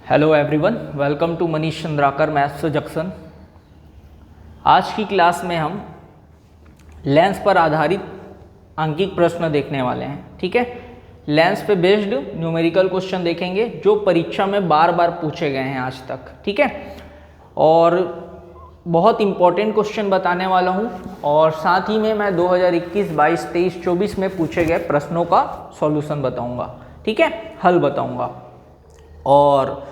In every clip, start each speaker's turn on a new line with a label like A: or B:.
A: Hello everyone, welcome to Manish Chandrakar maths junction. आज की class में हम लेंस पर आधारित अंकिक प्रश्न देखने वाले हैं। ठीक है, लेंस पे बेस्ड न्यूमेरिकल क्वेश्चन देखेंगे जो परीक्षा में बार बार पूछे गए हैं आज तक। ठीक है, और बहुत इंपॉर्टेंट क्वेश्चन बताने वाला हूं और साथ ही में मैं 2021, 22, 23, 24 में पूछे गए प्रश्नों का सॉल्यूशन बताऊंगा। ठीक है, हल बताऊंगा। और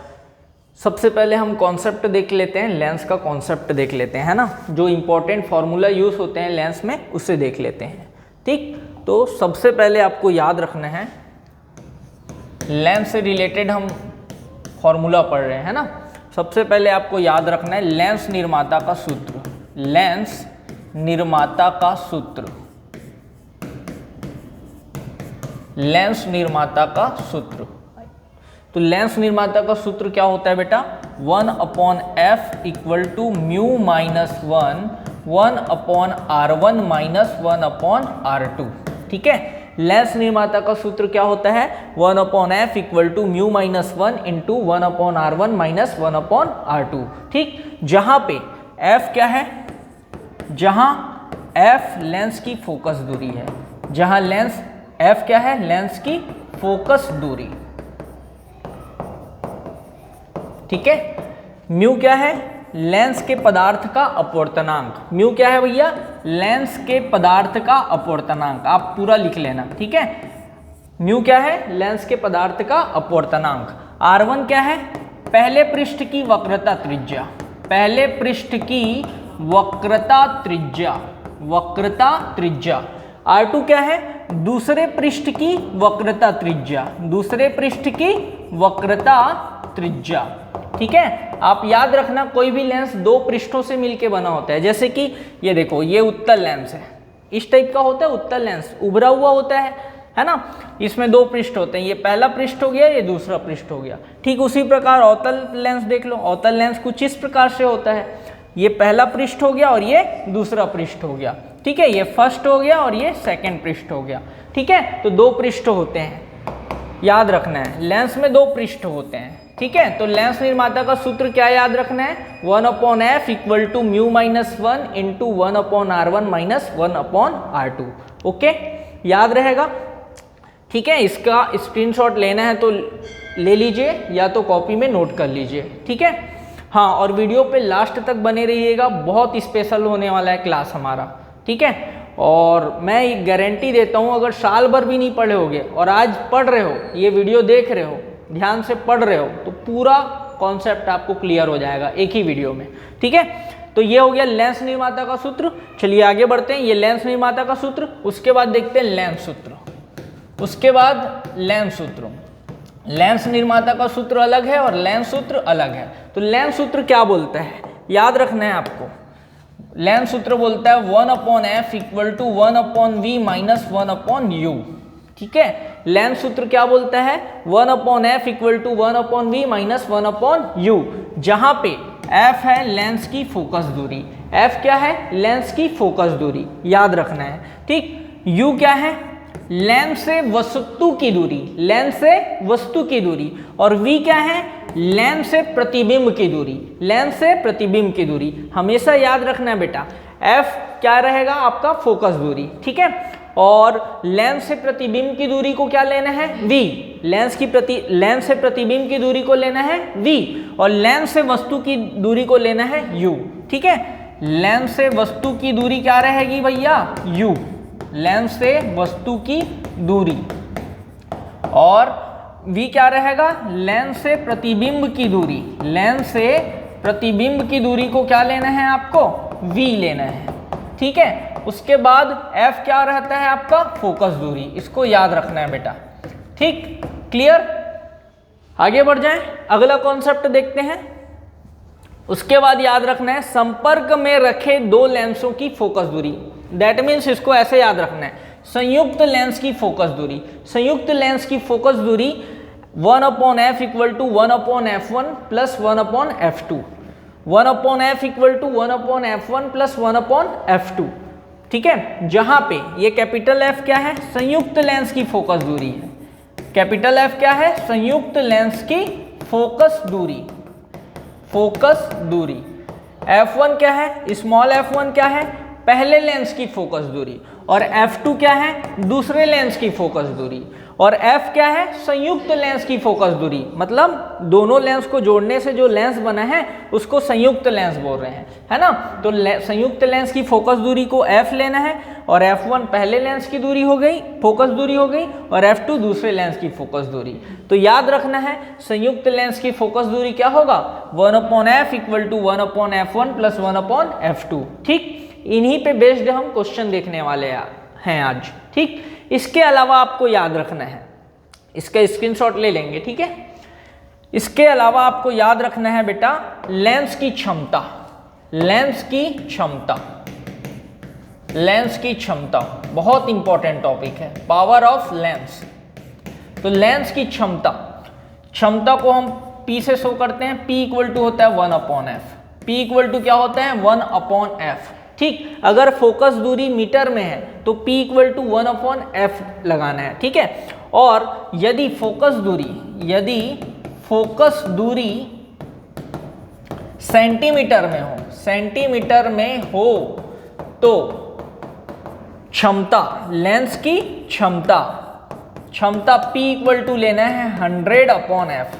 A: सबसे पहले हम कॉन्सेप्ट देख लेते हैं, लेंस का कॉन्सेप्ट देख लेते हैं, है ना। जो इंपॉर्टेंट फार्मूला यूज होते हैं लेंस में उससे देख लेते हैं। ठीक, तो सबसे पहले आपको याद रखना है, लेंस से रिलेटेड हम फार्मूला पढ़ रहे हैं ना। सबसे पहले आपको याद रखना है लेंस निर्माता का सूत्र। लेंस निर्माता का सूत्र, लेंस निर्माता का सूत्र। तो लेंस निर्माता का सूत्र क्या होता है बेटा? 1/f equal to mu minus 1/r1 minus 1/r2। ठीक है, लेंस निर्माता का सूत्र क्या होता है? 1/f equal to mu minus 1 into 1/r1 minus 1/r2। ठीक, जहां पे f क्या है? जहां f लेंस की फोकस दूरी है। जहां लेंस f क्या है? लेंस की फोकस दूरी। ठीक है, म्यू क्या है? लेंस के पदार्थ का अपवर्तनांक। म्यू क्या है भैया? लेंस के पदार्थ का अपवर्तनांक। आप पूरा लिख लेना। ठीक है, म्यू क्या है? लेंस के पदार्थ का अपवर्तनांक। R1 क्या है? पहले पृष्ठ की वक्रता त्रिज्या। पहले पृष्ठ की वक्रता त्रिज्या, वक्रता त्रिज्या। R2 क्या है? दूसरे पृष्ठ की वक्रता त्रिज्या, दूसरे पृष्ठ की वक्रता त्रिज्या। ठीक है, आप याद रखना कोई भी लेंस दो पृष्ठों से मिलके बना होता है। जैसे कि ये देखो, ये उत्तल लेंस है, इस टाइप का होता है उत्तल लेंस, उभरा हुआ होता है ना। इसमें दो पृष्ठ होते हैं, ये पहला पृष्ठ हो गया, ये दूसरा पृष्ठ हो गया। ठीक उसी प्रकार अवतल लेंस देख लो। अवतल लेंस कुछ इस प्रकार से होता है, ये पहला पृष्ठ हो गया और ये दूसरा पृष्ठ हो गया। ठीक है, ये फर्स्ट हो गया और ये सेकेंड पृष्ठ हो गया। ठीक है, तो दो पृष्ठ होते हैं, याद रखना है। लेंस में दो पृष्ठ होते हैं। ठीक है, तो लेंस निर्माता का सूत्र क्या याद रखना है? 1/f equal to mu minus 1 into 1/r1 minus 1/r2। Okay, याद रहेगा। ठीक है, इसका स्क्रीनशॉट लेना है तो ले लीजिए या तो कॉपी में नोट कर लीजिए। ठीक है, हाँ, और वीडियो पे लास्ट तक बने रहिएगा, बहुत स्पेशल होने वाला है क्लास हमारा। ठीक है, और मैं एक गारंटी देता हूँ, अगर साल भर भी नहीं पढ़े होगे और आज पढ़ रहे हो, ये वीडियो देख रहे हो, ध्यान से पढ़ रहे हो, तो पूरा कॉन्सेप्ट आपको क्लियर हो जाएगा एक ही वीडियो में। ठीक है, तो ये हो गया लेंस निर्माता का सूत्र। चलिए आगे बढ़ते हैं। ये लेंस निर्माता का सूत्र, उसके बाद देखते हैं लेंस सूत्र, उसके बाद लेंस सूत्र। लेंस निर्माता का सूत्र अलग है और लेंस सूत्र अलग है। तो लेंस सूत्र क्या बोलता है याद रखना है आपको। लेंस सूत्र बोलता है 1/f equal to 1/v minus 1/u। ठीक है, लेंस सूत्र क्या बोलता है? 1/f equal to 1/v minus 1/u, जहां पे f है लेंस की फोकस दूरी। f क्या है? लेंस की फोकस दूरी, याद रखना है। ठीक, u क्या है? लेंस से वस्तु की दूरी, लेंस से वस्तु की दूरी। और v क्या है? लेंस से प्रतिबिंब की दूरी, लेंस से प्रतिबिंब की दूरी। हमेशा याद रखना है बेटा, f क्या रहेगा? आपका फोकस दूरी। ठीक है, और लेंस से प्रतिबिंब की दूरी को क्या लेना है? v। लेंस से प्रतिबिंब की दूरी को लेना है v, और लेंस से वस्तु की दूरी को लेना है u। ठीक है, लेंस से वस्तु की दूरी क्या रहेगी भैया? u, लेंस से वस्तु की दूरी। और v क्या रहेगा? लेंस से प्रतिबिंब की दूरी। लेंस से प्रतिबिंब की दूरी को क्या लेना है आपको? v लेना है। ठीक है, उसके बाद f क्या रहता है आपका? फोकस दूरी। इसको याद रखना है बेटा। ठीक, क्लियर? आगे बढ़ जाएं, अगला कॉन्सेप्ट देखते हैं। उसके बाद याद रखना है संपर्क में रखे दो लेंसों की फोकस दूरी। दैट मीन्स इसको ऐसे याद रखना है, संयुक्त लेंस की फोकस दूरी। संयुक्त लेंस की फोकस दूरी 1/f equal to 1/f1 plus 1/f2। 1/f equal to 1/f1 plus 1/f2। ठीक है, जहां पे ये कैपिटल F क्या है? संयुक्त लेंस की फोकस दूरी है। कैपिटल F क्या है? संयुक्त लेंस की फोकस दूरी, फोकस दूरी। F1 क्या है, स्मॉल f1 क्या है, पहले लेंस की फोकस दूरी, और F2 क्या है, दूसरे लेंस की फोकस दूरी, और F क्या है, संयुक्त लेंस की फोकस दूरी। मतलब दोनों लेंस को जोड़ने से जो लेंस बना है उसको संयुक्त लेंस बोल रहे हैं, है ना। तो संयुक्त लेंस की फोकस दूरी को F लेना है, और F1 पहले लेंस की दूरी हो गई, फोकस दूरी हो गई, और F2 दूसरे लेंस की फोकस दूरी। तो याद रखना है संयुक्त लेंस की फोकस दूरी क्या होगा, 1/f equal to 1/f1 plus 1/f2। ठीक, इन्हीं पे बेस्ड हम क्वेश्चन देखने वाले हैं आज। ठीक, इसके अलावा आपको याद रखना है, इसका स्क्रीनशॉट ले लेंगे, ठीक है। इसके अलावा आपको याद रखना है बेटा लेंस की क्षमता, लेंस की क्षमता, लेंस की क्षमता बहुत इंपॉर्टेंट टॉपिक है, पावर ऑफ लेंस। तो लेंस की क्षमता, क्षमता को हम P से शो करते हैं, P इक्वल टू होता है 1/f। P इक्वल टू क्या होता है, 1/f। ठीक, अगर फोकस दूरी मीटर में है तो P इक्वल टू 1/f लगाना है, ठीक है। और यदि फोकस दूरी, यदि फोकस दूरी सेंटीमीटर में हो, सेंटीमीटर में हो तो क्षमता, लेंस की क्षमता, क्षमता P इक्वल टू लेना है 100/f।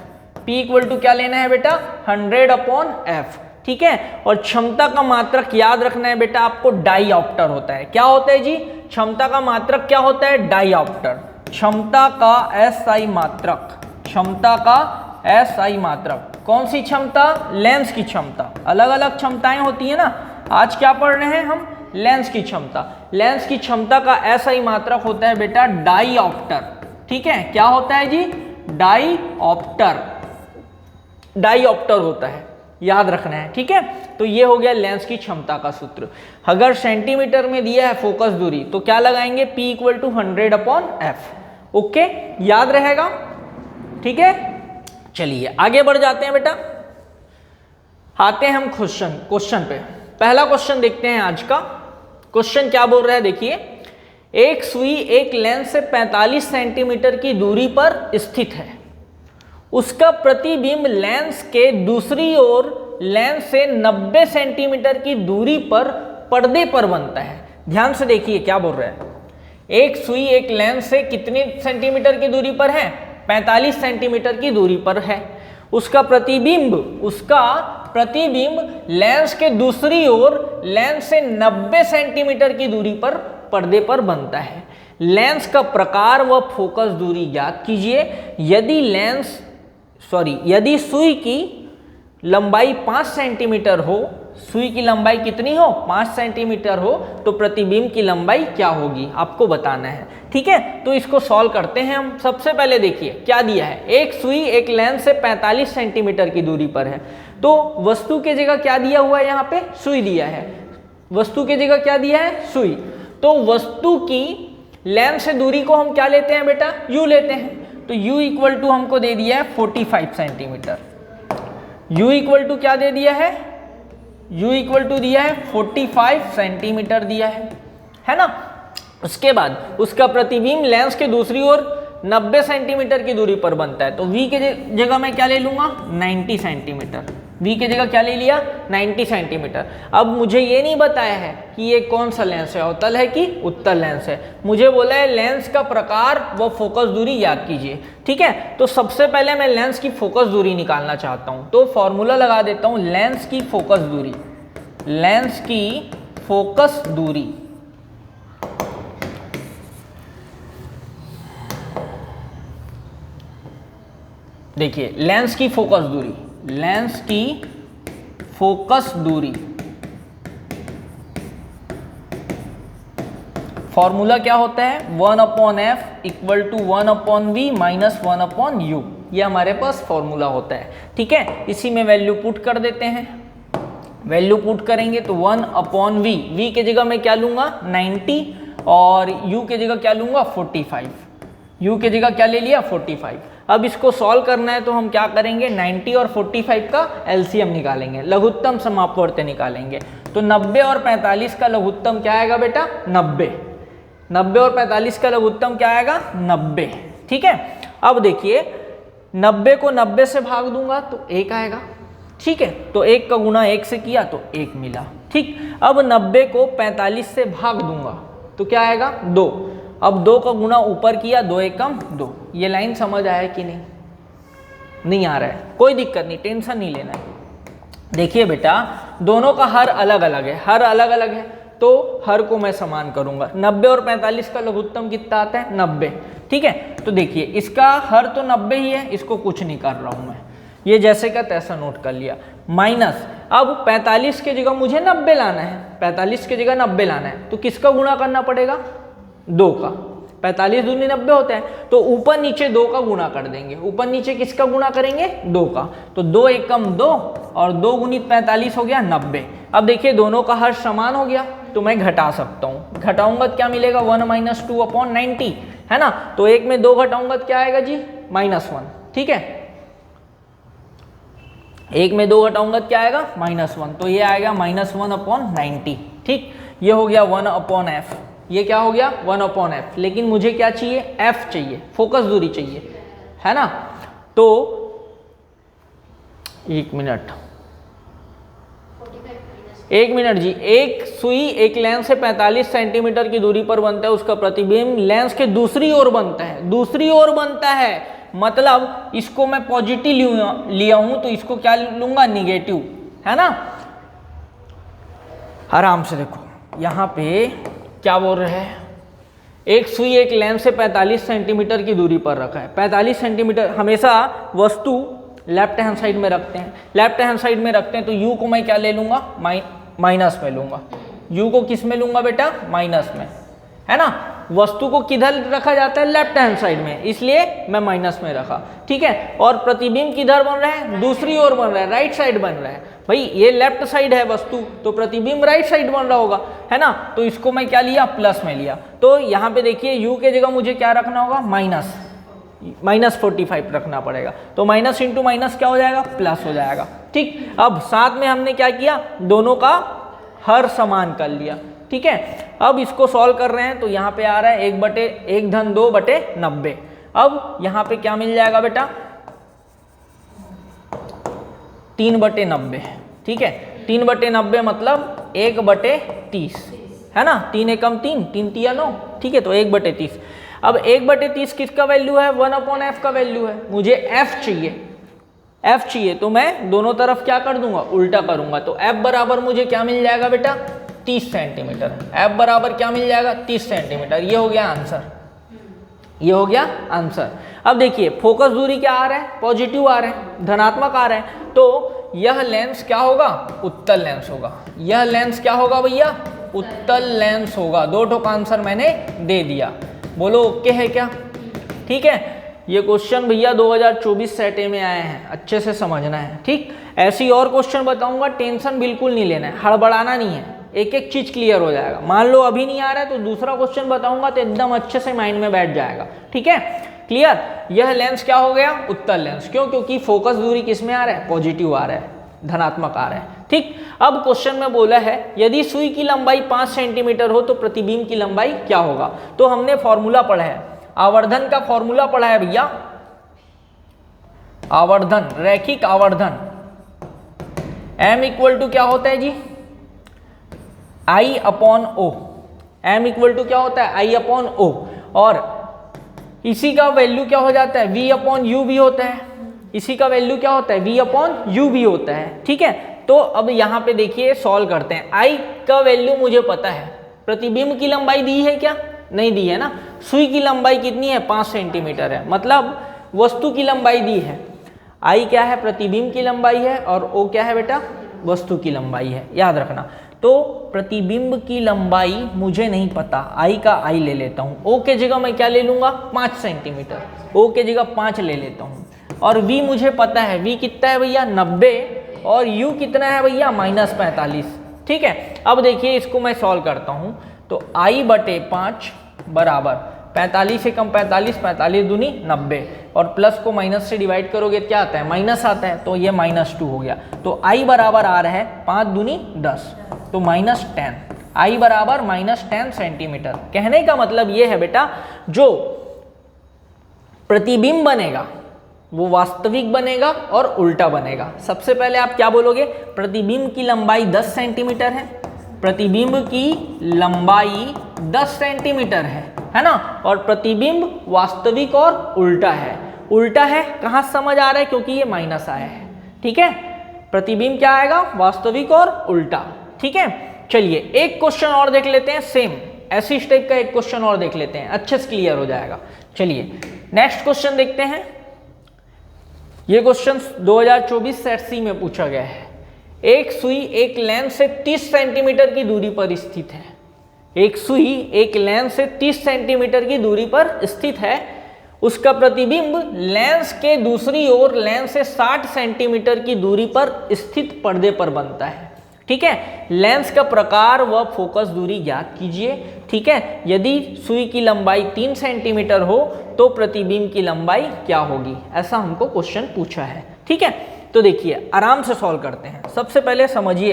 A: P इक्वल टू क्या लेना है बेटा, 100/f, ठीक है। और क्षमता का मात्रक याद रखना है बेटा आपको, डाईऑप्टर होता है। क्या होता है जी, क्षमता का मात्रक क्या होता है, डाईऑप्टर। क्षमता का SI मात्रक, क्षमता का SI मात्रक। कौन सी क्षमता, लेंस की क्षमता। अलग अलग क्षमताएं होती है ना, आज क्या पढ़ रहे हैं हम, लेंस की क्षमता। लेंस की क्षमता का SI मात्रक होता है बेटा डाईऑप्टर, ठीक है। क्या होता है जी, डाईऑप्टर, डाईऑप्टर होता है, याद रखना है, ठीक है। तो ये हो गया लेंस की क्षमता का सूत्र। अगर सेंटीमीटर में दिया है फोकस दूरी तो क्या लगाएंगे, P equal to 100/f। Okay, याद रहेगा, ठीक है। चलिए आगे बढ़ जाते हैं बेटा, आते हैं हम क्वेश्चन पे। पहला क्वेश्चन देखते हैं आज का। क्वेश्चन क्या बोल रहा है, देखिए, एक सुई एक लेंस से 45 सेंटीमीटर की दूरी पर स्थित है, उसका प्रतिबिंब लेंस के दूसरी ओर लेंस से 90 सेंटीमीटर की दूरी पर पर्दे पर बनता है। ध्यान से देखिए क्या बोल रहा है, एक सुई एक लेंस से कितने सेंटीमीटर की दूरी पर है, 45 सेंटीमीटर की दूरी पर है। उसका प्रतिबिंब लेंस के दूसरी ओर लेंस से 90 सेंटीमीटर की दूरी पर पर्दे पर बनता है। लेंस का प्रकार व फोकस दूरी ज्ञात कीजिए। यदि सुई की लंबाई 5 सेंटीमीटर हो, सुई की लंबाई कितनी हो, 5 सेंटीमीटर हो, तो प्रतिबिंब की लंबाई क्या होगी आपको बताना है, ठीक है। तो इसको सॉल्व करते हैं हम। सबसे पहले देखिए क्या दिया है, एक सुई एक लेंस से 45 सेंटीमीटर की दूरी पर है, तो वस्तु के जगह क्या दिया हुआ है, यहाँ पे सुई दिया है। वस्तु के जगह क्या दिया है, सुई। तो वस्तु की लेंस से दूरी को हम क्या लेते हैं बेटा, u लेते हैं। तो u इक्वल टू हमको दे दिया है 45 सेंटीमीटर। u इक्वल टू क्या दे दिया है, u इक्वल टू दिया है 45 सेंटीमीटर दिया है ना। उसके बाद उसका प्रतिबिंब लेंस के दूसरी ओर 90 सेंटीमीटर की दूरी पर बनता है, तो v के जगह मैं क्या ले लूंगा, 90 सेंटीमीटर। v के जगह क्या ले लिया, 90 सेंटीमीटर। अब मुझे ये नहीं बताया है कि ये कौन सा लेंस है, अवतल है कि उत्तल लेंस है। मुझे बोला है लेंस का प्रकार व फोकस दूरी याद कीजिए, ठीक है। तो सबसे पहले मैं लेंस की फोकस दूरी निकालना चाहता हूं, तो फॉर्मूला लगा देता हूं, लेंस की फोकस दूरी, लेंस की फोकस दूरी देखिए, लेंस की फोकस दूरी, लेंस की फोकस दूरी फॉर्मूला क्या होता है, 1/f equal to 1/v minus 1/u। ये हमारे पास फॉर्मूला होता है, ठीक है। इसी में वैल्यू पुट कर देते हैं। वैल्यू पुट करेंगे तो 1/v, v के जगह मैं क्या लूंगा 90 और u के जगह क्या लूंगा 45। u के जगह क्या ले लिया 45। अब इसको सॉल्व करना है तो हम क्या करेंगे, 90 और 45 का एलसीएम निकालेंगे, लघुत्तम समापवर्त्य निकालेंगे। तो 90 और 45 का लघुत्तम क्या आएगा बेटा, 90। 90 और 45 का लघुत्तम क्या आएगा, 90, ठीक है। अब देखिए 90 को 90 से भाग दूंगा तो 1 आएगा, ठीक है। तो 1 का गुना 1 से किया तो 1 मिला, ठीक। अब 90 को 45 से भाग दूंगा तो क्या आएगा 2। अब 2 का गुना ऊपर किया, 2 1 कम 2। ये लाइन समझ आया कि नहीं? नहीं आ रहा है, कोई दिक्कत नहीं, टेंशन नहीं लेना है। देखिए बेटा, दोनों का हर अलग अलग है, हर अलग अलग है, तो हर को मैं समान करूंगा। 90 और 45 का लघुत्तम कितना आता है? 90, ठीक है। तो देखिए इसका हर तो 90 ही है, इसको कुछ नहीं कर रहा हूं मैं, ये जैसे का तैसा नोट कर लिया। माइनस, अब 45 की जगह मुझे 90 लाना है, 45 की जगह 90 लाना है, तो किसका गुणा करना पड़ेगा? 2 का। 45 दूनी 90 होता है, तो ऊपर नीचे 2 का गुणा कर देंगे। ऊपर नीचे किसका गुणा करेंगे? 2 का। तो 2 1 कम 2 और 2 गुणित 45 हो गया 90। अब देखिए दोनों का हर समान हो गया, तो मैं घटा सकता हूँ। घटाऊंगा तो क्या मिलेगा? 1 - 2/90, है ना। तो 1 में 2 घटाऊंगा तो क्या आएगा जी? -1, ठीक है। 1 में 2 घटाऊंगा तो क्या आएगा? -1, तो ये आएगा -1/90, ठीक। ये हो गया 1/f, ये क्या हो गया? 1/f। लेकिन मुझे क्या चाहिए? f चाहिए, फोकस दूरी चाहिए, है ना। तो 1 मिनट जी, एक सुई एक लेंस से 45 सेंटीमीटर की दूरी पर बनता है, उसका प्रतिबिंब लेंस के दूसरी ओर बनता है, दूसरी ओर बनता है। मतलब इसको मैं पॉजिटिव लिया हूं तो इसको क्या लूंगा? निगेटिव, है ना। आराम से देखो, यहां पे क्या बोल रहे हैं? एक सुई एक लेंस से 45 सेंटीमीटर की दूरी पर रखा है। 45 सेंटीमीटर हमेशा वस्तु लेफ्ट हैंड साइड में रखते हैं, लेफ्ट हैंड साइड में रखते हैं, तो u को मैं क्या ले लूंगा? माइनस में लूंगा। u को किस में लूंगा बेटा? माइनस में, है ना। वस्तु को किधर रखा जाता है? लेफ्ट हैंड साइड में, इसलिए मैं माइनस में रखा, ठीक है। और प्रतिबिंब किधर बन रहा है? दूसरी ओर बन रहा है, राइट साइड बन रहा है। भाई ये लेफ्ट साइड है वस्तु, तो प्रतिबिंब राइट साइड बन रहा होगा, है ना। तो इसको मैं क्या लिया? प्लस में लिया। तो यहाँ पे देखिए u के जगह मुझे क्या रखना होगा? -45 रखना पड़ेगा। तो माइनस इंटू माइनस क्या हो जाएगा? प्लस हो जाएगा, ठीक। अब साथ में हमने क्या किया? दोनों का हर समान कर लिया, ठीक है। अब इसको सॉल्व कर रहे हैं तो यहाँ पे आ रहा है 1/2/90। अब यहाँ पे क्या मिल जाएगा बेटा? 3/90, ठीक है। 3/90 मतलब 1/30, है ना। 3 एकम 3, 3 तिया 9, ठीक है। तो 1/30। अब 1/30 किसका वैल्यू है? 1/f का वैल्यू है। मुझे f चाहिए, तो मैं दोनों तरफ क्या कर दूंगा? उल्टा करूंगा। तो f बराबर मुझे क्या मिल जाएगा बेटा? 30 सेंटीमीटर। f बराबर क्या मिल जाएगा? 30 सेंटीमीटर। ये हो गया आंसर, ये हो गया आंसर। अब देखिए फोकस दूरी क्या आ रहा है? पॉजिटिव आ रहा है, धनात्मक आ रहा है। तो यह लेंस क्या होगा? उत्तल लेंस होगा। यह लेंस क्या होगा भैया? उत्तल लेंस होगा। 2 ठोक आंसर मैंने दे दिया। बोलो ओके है क्या? ठीक है। ये क्वेश्चन भैया 2024 सेटे में आए हैं, अच्छे से समझना है, ठीक। ऐसी और क्वेश्चन बताऊंगा, टेंशन बिल्कुल नहीं लेना है, हड़बड़ाना नहीं है, एक एक चीज क्लियर हो जाएगा। मान लो अभी नहीं आ रहा है तो दूसरा क्वेश्चन बताऊंगा तो एकदम अच्छे से माइंड में बैठ जाएगा, ठीक है। क्लियर? यह लेंस क्या हो गया? उत्तल लेंस। क्यों? क्योंकि फोकस दूरी किस में आ रहा है? पॉजिटिव आ रहा है, धनात्मक आ रहा है, ठीक। अब क्वेश्चन में बोला है यदि सुई की लंबाई 5 सेंटीमीटर हो तो प्रतिबिंब की लंबाई क्या होगा? तो हमने फॉर्मूला पढ़ा है, आवर्धन का फॉर्मूला पढ़ा है भैया। आवर्धन, रैखिक आवर्धन, m इक्वल टू क्या होता है जी? I/O। m इक्वल टू क्या होता है? I/O। और इसी का वैल्यू क्या हो जाता है? V/U भी होता है। इसी का वैल्यू क्या होता है? V/U भी होता है, ठीक है। तो अब यहाँ पे देखिए सॉल्व करते हैं। I का वैल्यू मुझे पता है, प्रतिबिंब की लंबाई दी है क्या? नहीं दी है ना। सुई की लंबाई कितनी है? 5 सेंटीमीटर है, मतलब वस्तु की लंबाई दी है। I क्या है? प्रतिबिंब की लंबाई है, और O क्या है बेटा? वस्तु की लंबाई है, याद रखना। तो प्रतिबिंब की लंबाई मुझे नहीं पता, I का I ले लेता हूँ। O के जगह मैं क्या ले लूँगा? 5 सेंटीमीटर, O के जगह 5 ले लेता हूँ। और V मुझे पता है, V कितना है भैया? 90, और U कितना है भैया? -45, ठीक है। अब देखिए इसको मैं सॉल्व करता हूँ, तो I/5 बराबर 45 से कम 45, 45 दूनी 90, और प्लस को माइनस से डिवाइड करोगे क्या आता है? माइनस आता है, तो ये -2 हो गया। तो I बराबर आ रहा है 5 दूनी 10, तो -10। I बराबर -10 सेंटीमीटर। कहने का मतलब ये है बेटा, जो प्रतिबिंब बनेगा वो वास्तविक बनेगा और उल्टा बनेगा। सबसे पहले आप क्या बोलोगे, प्रतिबिंब की लंबाई 10 सेंटीमीटर है, प्रतिबिंब की लंबाई 10 सेंटीमीटर है ना, और प्रतिबिंब वास्तविक और उल्टा है। उल्टा है कहाँ समझ आ रहा है, क्योंकि ये माइनस आया है, ठीक है। प्रतिबिंब क्या आएगा, वास्तविक और उल्टा, ठीक है। चलिए एक क्वेश्चन और देख लेते हैं, सेम ऐसी टाइप का एक क्वेश्चन और देख लेते हैं, अच्छे से क्लियर हो जाएगा। चलिए नेक्स्ट क्वेश्चन देखते हैं। ये क्वेश्चन 2024 सेट सी में पूछा गया है। एक सुई एक लेंस से 30 सेंटीमीटर की दूरी पर स्थित है। एक सुई एक लेंस से 30 सेंटीमीटर की दूरी पर स्थित है। उसका प्रतिबिंब लेंस के दूसरी ओर लेंस से 60 सेंटीमीटर की दूरी पर स्थित पर्दे पर बनता है, ठीक है। लेंस का प्रकार व फोकस दूरी ज्ञात कीजिए, ठीक है। यदि सुई की लंबाई 3 सेंटीमीटर हो तो प्रतिबिंब की लंबाई क्या होगी, ऐसा हमको क्वेश्चन पूछा है, ठीक है। तो देखिए आराम से सॉल्व करते हैं। सबसे पहले समझिए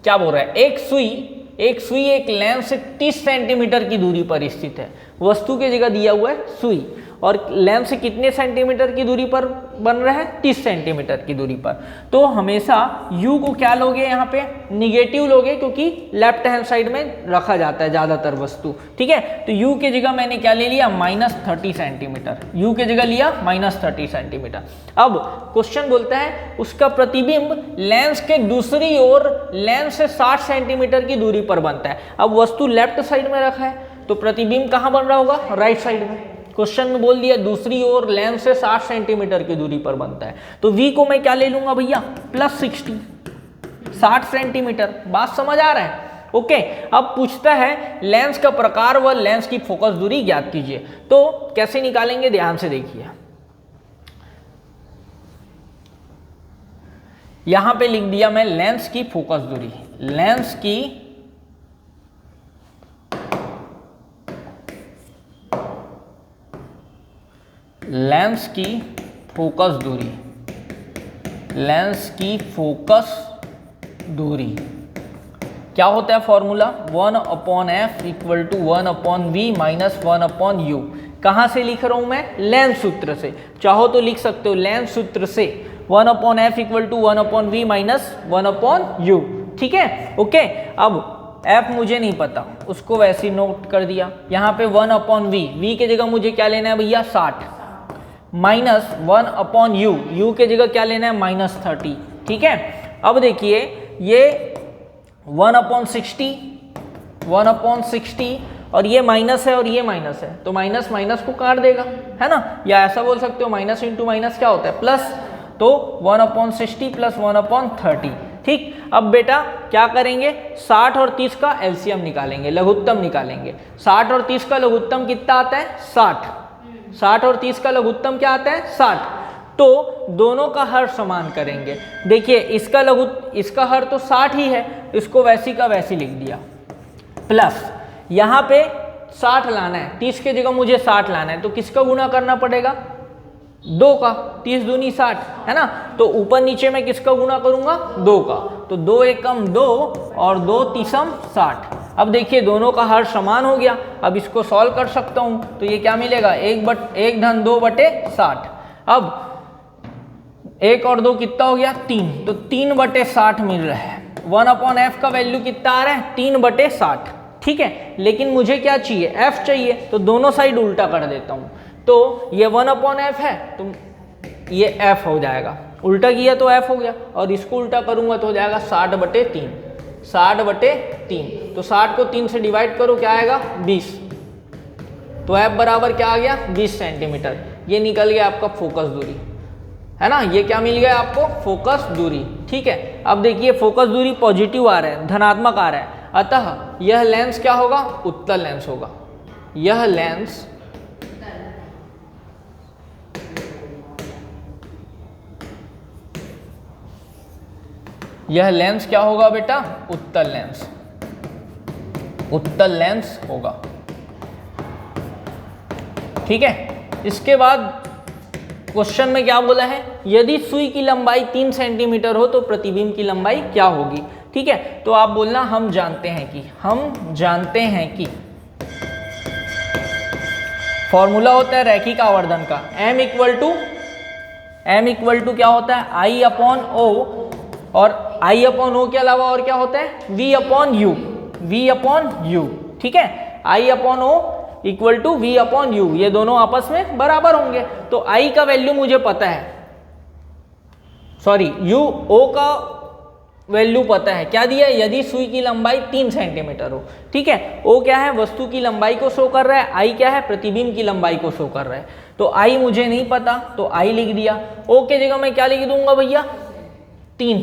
A: क्या बोल रहा है, एक सुई एक लेंस से 30 सेंटीमीटर की दूरी पर स्थित है। वस्तु की जगह दिया हुआ है सुई, और लेंस से कितने सेंटीमीटर की दूरी पर बन रहा है, 30 सेंटीमीटर की दूरी पर। तो हमेशा u को क्या लोगे, यहाँ पे निगेटिव लोगे, क्योंकि लेफ्ट हैंड साइड में रखा जाता है ज़्यादातर वस्तु, ठीक है। तो u की जगह मैंने क्या ले लिया, -30 सेंटीमीटर, u की जगह लिया -30 सेंटीमीटर। अब क्वेश्चन बोलता है उसका प्रतिबिंब लेंस के दूसरी ओर लेंस से 60 सेंटीमीटर की दूरी पर बनता है। अब वस्तु लेफ्ट साइड में रखा है तो प्रतिबिंब कहाँ बन रहा होगा, राइट साइड में। क्वेश्चन में बोल दिया दूसरी ओर लेंस से 60 सेंटीमीटर की दूरी पर बनता है, तो v को मैं क्या ले लूंगा भैया, +60, 60 सेंटीमीटर। बात समझ आ रहा है, ओके। अब पूछता है लेंस का प्रकार व लेंस की फोकस दूरी ज्ञात कीजिए। तो कैसे निकालेंगे, ध्यान से देखिए। यहां पे लिख दिया मैं लेंस की फोकस दूरी, लेंस की फोकस दूरी, लेंस की फोकस दूरी क्या होता है फॉर्मूला, 1/f = 1/v - 1/u। कहाँ से लिख रहा हूं मैं, लेंस सूत्र से। चाहो तो लिख सकते हो लेंस सूत्र से 1/f = 1/v - 1/u, ठीक है, ओके। अब f मुझे नहीं पता, उसको वैसे ही नोट कर दिया। यहाँ पे 1/v, v के जगह मुझे क्या लेना है भैया, 60, -1/u, u के जगह क्या लेना है, -30, ठीक है। अब देखिए ये 1/60 और ये माइनस है और ये माइनस है, तो माइनस माइनस को काट देगा, है ना। या ऐसा बोल सकते हो माइनस इंटू माइनस क्या होता है, प्लस। तो 1/60 + 1/30, ठीक। अब बेटा क्या करेंगे, 60 और 30 का एलसीएम निकालेंगे, लघुत्तम निकालेंगे। 60 और 30 का लघुत्तम कितना आता है, 60। 60 और 30 का लघुत्तम क्या आता है, 60। तो दोनों का हर समान करेंगे। देखिए इसका हर तो 60 ही है, इसको वैसी का वैसी लिख दिया, प्लस यहाँ पे 60 लाना है, 30 के जगह मुझे 60 लाना है, तो किसका गुना करना पड़ेगा, 2 का, 30 दूनी 60, है ना। तो ऊपर नीचे में किसका गुना करूंगा, 2 का, तो 2 एकम 2 और 2 तीसम 60। अब देखिए दोनों का हर समान हो गया। अब इसको सॉल्व कर सकता हूं, तो ये क्या मिलेगा, 1/2/60। अब 1 और 2 कितना हो गया, 3, तो 3/60 मिल रहा है। 1/f का वैल्यू कितना आ रहा है, 3/60, ठीक है। लेकिन मुझे क्या चाहिए, f चाहिए, तो दोनों साइड उल्टा कर देता हूं। तो ये 1/f है तो ये f हो जाएगा, उल्टा किया तो f हो गया, और इसको उल्टा करूंगा तो हो जाएगा 60/3, 60/3। तो 60 को 3 से डिवाइड करो, क्या आएगा, 20। तो f बराबर क्या आ गया, 20 सेंटीमीटर। ये निकल गया आपका फोकस दूरी, है ना। ये क्या मिल गया आपको, फोकस दूरी, ठीक है। अब देखिए फोकस दूरी पॉजिटिव आ रहा है, धनात्मक आ रहा है, अतः यह लेंस क्या होगा, उत्तल लेंस होगा। यह लेंस क्या होगा बेटा, उत्तल लेंस होगा, ठीक है। इसके बाद क्वेश्चन में क्या बोला है, यदि सुई की लंबाई 3 सेंटीमीटर हो तो प्रतिबिंब की लंबाई क्या होगी, ठीक है। तो आप बोलना हम जानते हैं कि फॉर्मूला होता है रैखिक आवर्धन का, m = m इक्वल टू क्या होता है I अपॉन ओ, और I अपॉन ओ के अलावा और क्या होता है V upon U, V upon U, ठीक है। I upon O equal to V upon U, ये दोनों आपस में बराबर होंगे। तो I का वैल्यू मुझे पता है, सॉरी यू ओ का वैल्यू पता है, क्या दिया है, यदि सुई की लंबाई 3 सेंटीमीटर हो, ठीक है। ओ क्या है, वस्तु की लंबाई को शो कर रहा है, आई क्या है, प्रतिबिंब की लंबाई को शो कर रहा है। तो आई मुझे नहीं पता तो आई लिख दिया। ओ के जगह मैं क्या लिख दूंगा भैया 3,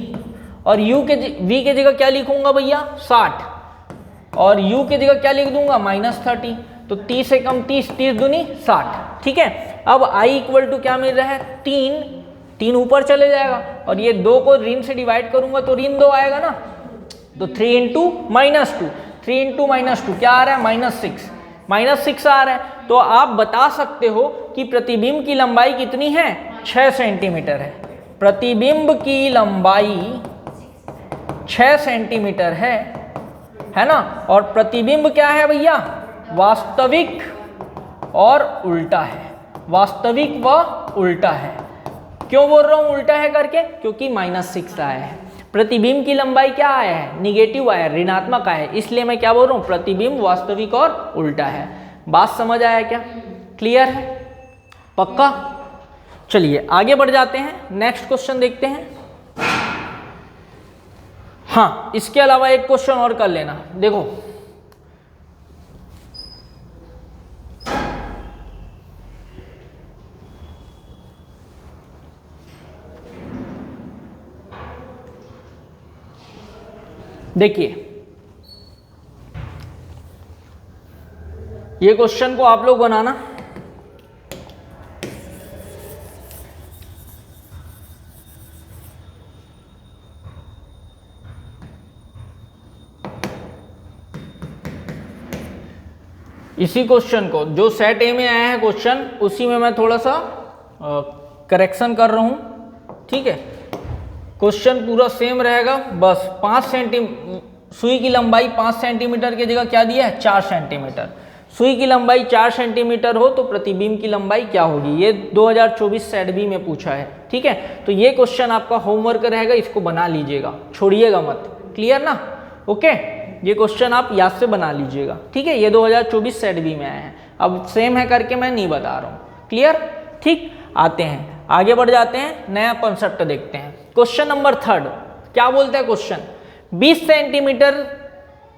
A: और यू के वी के जगह क्या लिखूंगा भैया 60, और यू के जगह क्या लिख दूंगा -30। तो 30 से कम 30, 30 दूनी 60, ठीक है। अब आई इक्वल टू क्या मिल रहा है 3 ऊपर चले जाएगा, और ये 2 को ऋण से डिवाइड करूंगा तो ऋण 2 आएगा ना, तो 3 इंटू -2, 3 इंटू -2 क्या आ रहा है -6 आ रहा है। तो आप बता सकते हो कि प्रतिबिंब की लंबाई कितनी है 6 सेंटीमीटर है, प्रतिबिंब की लंबाई 6 सेंटीमीटर है ना। और प्रतिबिंब क्या है भैया वास्तविक और उल्टा है, वास्तविक व उल्टा है। क्यों बोल रहा हूं उल्टा है करके, क्योंकि -6 आया है। प्रतिबिंब की लंबाई क्या आया है निगेटिव आया है, ऋणात्मक आया है, इसलिए मैं क्या बोल रहा हूं प्रतिबिंब वास्तविक और उल्टा है। बात समझ आया क्या, क्लियर है, पक्का। चलिए आगे बढ़ जाते हैं, नेक्स्ट क्वेश्चन देखते हैं। हाँ इसके अलावा एक क्वेश्चन और कर लेना, देखो देखिए ये क्वेश्चन को आप लोग बनाना, इसी क्वेश्चन को जो सेट ए में आया है क्वेश्चन, उसी में मैं थोड़ा सा करेक्शन कर रहा हूं, ठीक है। क्वेश्चन पूरा सेम रहेगा, बस 5 सेंटीमीटर सुई की लंबाई 5 सेंटीमीटर की जगह क्या दिया है 4 सेंटीमीटर। सुई की लंबाई 4 सेंटीमीटर हो तो प्रतिबिंब की लंबाई क्या होगी, ये 2024 सेट बी में पूछा है, ठीक है। तो ये क्वेश्चन आपका होमवर्क रहेगा, इसको बना लीजिएगा, छोड़िएगा मत, क्लियर ना, ओके। ये क्वेश्चन आप याद से बना लीजिएगा, ठीक है। ये 2024 सेट बी में आया है, अब सेम है करके मैं नहीं बता रहा हूँ, क्लियर, ठीक। आते हैं आगे बढ़ जाते हैं, नया कॉन्सेप्ट देखते हैं। क्वेश्चन नंबर 3 क्या बोलता है क्वेश्चन, 20 सेंटीमीटर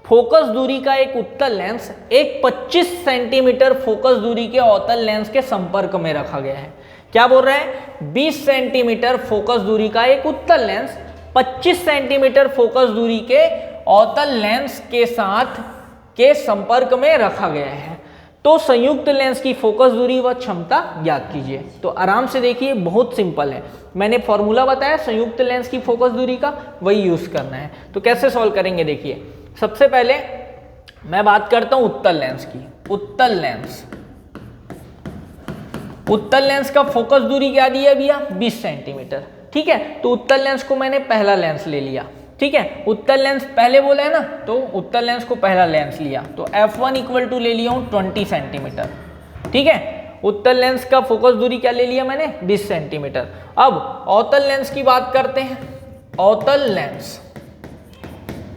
A: फोकस दूरी का एक उत्तल लेंस एक 25 सेंटीमीटर फोकस दूरी के अवतल लेंस के संपर्क में रखा गया है। क्या बोल रहा है 20 सेंटीमीटर फोकस दूरी का एक उत्तल लेंस 25 सेंटीमीटर फोकस दूरी के अवतल लेंस के साथ के संपर्क में रखा गया है, तो संयुक्त लेंस की फोकस दूरी व क्षमता ज्ञात कीजिए। तो आराम से देखिए, बहुत सिंपल है, मैंने फॉर्मूला बताया संयुक्त लेंस की फोकस दूरी का, वही यूज करना है। तो कैसे सॉल्व करेंगे, देखिए सबसे पहले मैं बात करता हूं उत्तल लेंस की। उत्तल लेंस का फोकस दूरी क्या दी है भैया 20 सेंटीमीटर, ठीक है। तो उत्तल लेंस को मैंने पहला लेंस ले लिया, ठीक है। उत्तल लेंस पहले बोला है ना, तो उत्तल लेंस को पहला लेंस लिया, तो f1 इक्वल टू ले लिया हूं 20 सेंटीमीटर, ठीक है। उत्तल लेंस का फोकस दूरी क्या ले लिया मैंने 20 सेंटीमीटर। अब अवतल लेंस की बात करते हैं। अवतल लेंस,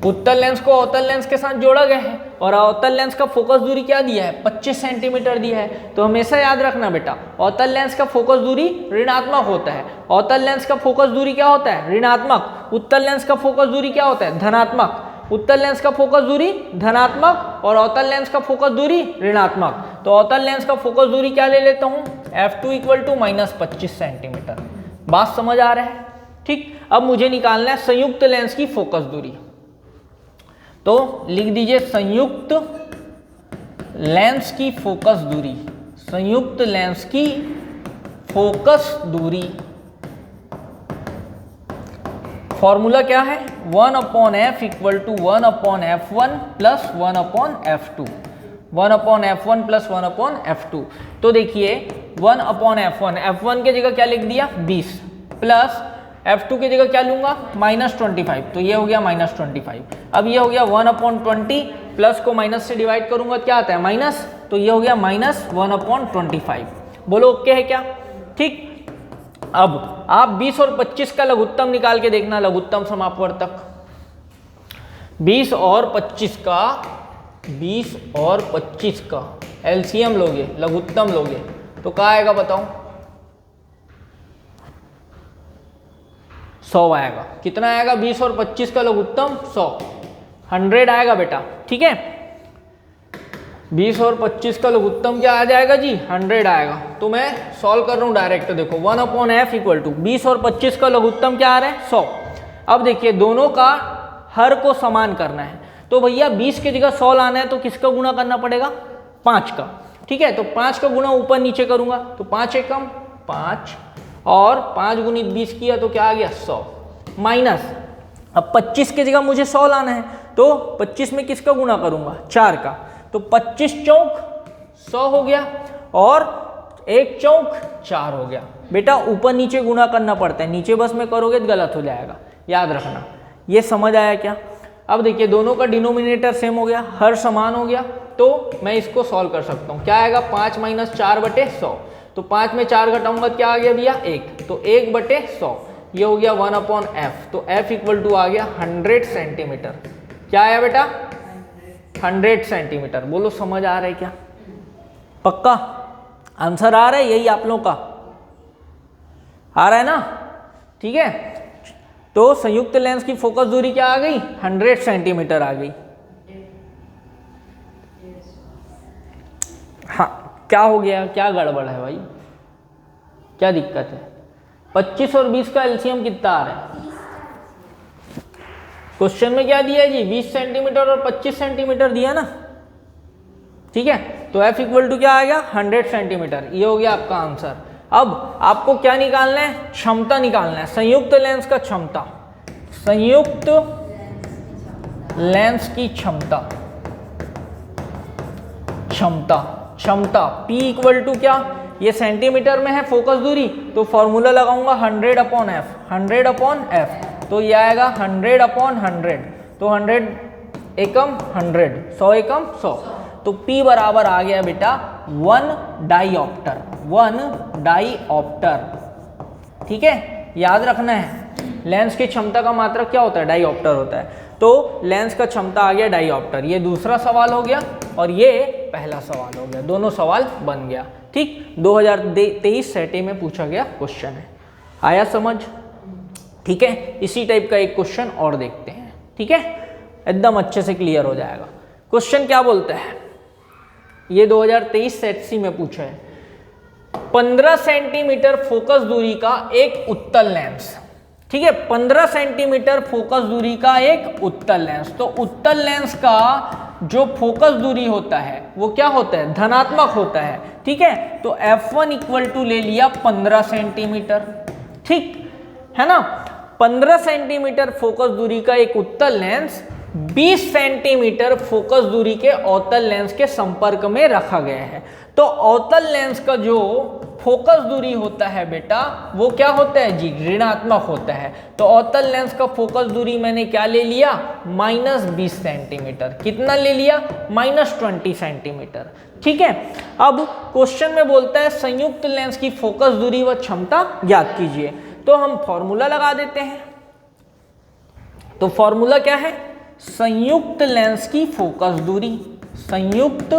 A: उत्तल लेंस को अवतल लेंस के साथ जोड़ा गया है, और अवतल लेंस का फोकस दूरी क्या दिया है 25 सेंटीमीटर दिया है। तो हमेशा याद रखना बेटा, अवतल लेंस का फोकस दूरी ऋणात्मक होता है, अवतल लेंस का फोकस दूरी क्या होता है ऋणात्मक, उत्तल लेंस का फोकस दूरी क्या होता है धनात्मक। उत्तल लेंस का फोकस दूरी धनात्मक और अवतल लेंस का फोकस दूरी ऋणात्मक। तो अवतल लेंस का फोकस दूरी क्या ले लेता हूं f2 इक्वल टू -25 सेंटीमीटर। बात समझ आ रहा है, ठीक। अब मुझे निकालना है संयुक्त लेंस की फोकस दूरी, तो लिख दीजिए संयुक्त लेंस की फोकस दूरी, संयुक्त लेंस की फोकस दूरी फॉर्मूला क्या है 1/f equal to 1/f1 plus 1/f2, 1/f1 plus 1/f2। तो देखिए 1/f1, f1 की जगह क्या लिख दिया 20 प्लस f2 की जगह क्या लूंगा -25, तो ये हो गया -25। अब ये हो गया 1/20 प्लस को माइनस से डिवाइड करूंगा क्या आता है माइनस, तो ये हो गया -1/25। बोलो ओके है क्या, ठीक। अब आप 20 और 25 का लघुत्तम निकाल के देखना, लघुत्तम समापवर्तक 20 और 25 का एलसीएम लोगे, लघुत्तम लोगे तो क्या आएगा बताओ? 100 आएगा। कितना आएगा? 20 और 25 का लघुत्तम 100 आएगा बेटा। ठीक है, 20 और 25 का लघुत्तम क्या आ जाएगा जी? 100 आएगा। तो मैं सॉल्व कर रहा हूँ डायरेक्ट, देखो 1/f इक्वल टू 20 और 25 का लघुत्तम क्या आ रहा है? 100। अब देखिए दोनों का हर को समान करना है, तो भैया 20 की जगह 100 लाना है तो किसका गुणा करना पड़ेगा? 5 का। ठीक है, तो 5 का गुणा ऊपर नीचे करूंगा तो 5 एकम 5 और 5 गुणित 20 किया तो क्या आ गया? 100 माइनस, अब 25 की जगह मुझे 100 लाना है तो 25 में किसका गुणा करूंगा? 4 का। तो 25 चौक 100 हो गया और 1 चौक 4 हो गया। बेटा ऊपर नीचे गुणा करना पड़ता है, नीचे बस में करोगे तो गलत हो जाएगा, याद रखना। ये समझ आया क्या? अब देखिए दोनों का डिनोमिनेटर सेम हो गया, हर समान हो गया, तो मैं इसको सॉल्व कर सकता हूँ। क्या आएगा? 5 माइनस 4/100। तो 5 में 4 घटाऊंगा क्या आ गया भैया? 1। तो 1/100 ये हो गया 1/f। तो f इक्वल टू आ गया 100 सेंटीमीटर। क्या आया बेटा? 100 सेंटीमीटर। बोलो समझ आ रहा है क्या? पक्का आंसर आ रहा है? यही आप लोगों का आ रहा है ना? ठीक है, तो संयुक्त लेंस की फोकस दूरी क्या आ गई? 100 सेंटीमीटर आ गई। हाँ, क्या हो गया? क्या गड़बड़ है भाई? क्या दिक्कत है? 25 और 20 का एलसीएम कितना आ रहा है? क्वेश्चन में क्या दिया है जी? 20 सेंटीमीटर और 25 सेंटीमीटर दिया ना। ठीक है, तो f इक्वल टू क्या आएगा? 100 सेंटीमीटर। ये हो गया आपका आंसर। अब आपको क्या निकालना है? क्षमता निकालना है, संयुक्त लेंस का क्षमता, संयुक्त लेंस की क्षमता। क्षमता P इक्वल टू क्या? ये सेंटीमीटर में है फोकस दूरी, तो फॉर्मूला लगाऊंगा 100/f। 100/f तो ये आएगा 100/100। तो 100 एकम 100, 100 एकम 100। तो P बराबर आ गया बेटा 1 डाईऑप्टर। 1 डाईऑप्टर। ठीक है, याद रखना है लेंस की क्षमता का मात्रक क्या होता है? डाईऑप्टर होता है। तो लेंस का क्षमता आ गया डाईऑप्टर। ये दूसरा सवाल हो गया और ये पहला सवाल हो गया, दोनों सवाल बन गया। ठीक, 2023 सेटे में पूछा गया क्वेश्चन है। आया समझ? ठीक है, इसी टाइप का एक क्वेश्चन और देखते हैं। ठीक है, एकदम अच्छे से क्लियर हो जाएगा। क्वेश्चन क्या बोलता है? ये 2023 सेट सी में पूछा है। 15 सेंटीमीटर फोकस दूरी का एक उत्तल लेंस। ठीक है, 15 सेंटीमीटर फोकस दूरी का एक उत्तल लेंस। तो उत्तल लेंस का जो फोकस दूरी होता है वो क्या होता है? धनात्मक होता है। ठीक है, तो f1 इक्वल टू ले लिया 15 सेंटीमीटर। ठीक है ना? 15 सेंटीमीटर फोकस दूरी का एक उत्तल लेंस 20 सेंटीमीटर फोकस दूरी के अवतल लेंस के संपर्क में रखा गया है। तो अवतल लेंस का जो फोकस दूरी होता है बेटा वो क्या होता है जी? ऋणात्मक होता है। तो अवतल लेंस का फोकस दूरी मैंने क्या ले लिया? -20 सेंटीमीटर। कितना ले लिया? -20 सेंटीमीटर। ठीक है, अब क्वेश्चन में बोलता है संयुक्त लेंस की फोकस दूरी व क्षमता ज्ञात कीजिए। तो हम फॉर्मूला लगा देते हैं। तो फॉर्मूला क्या है? संयुक्त लेंस की फोकस दूरी, संयुक्त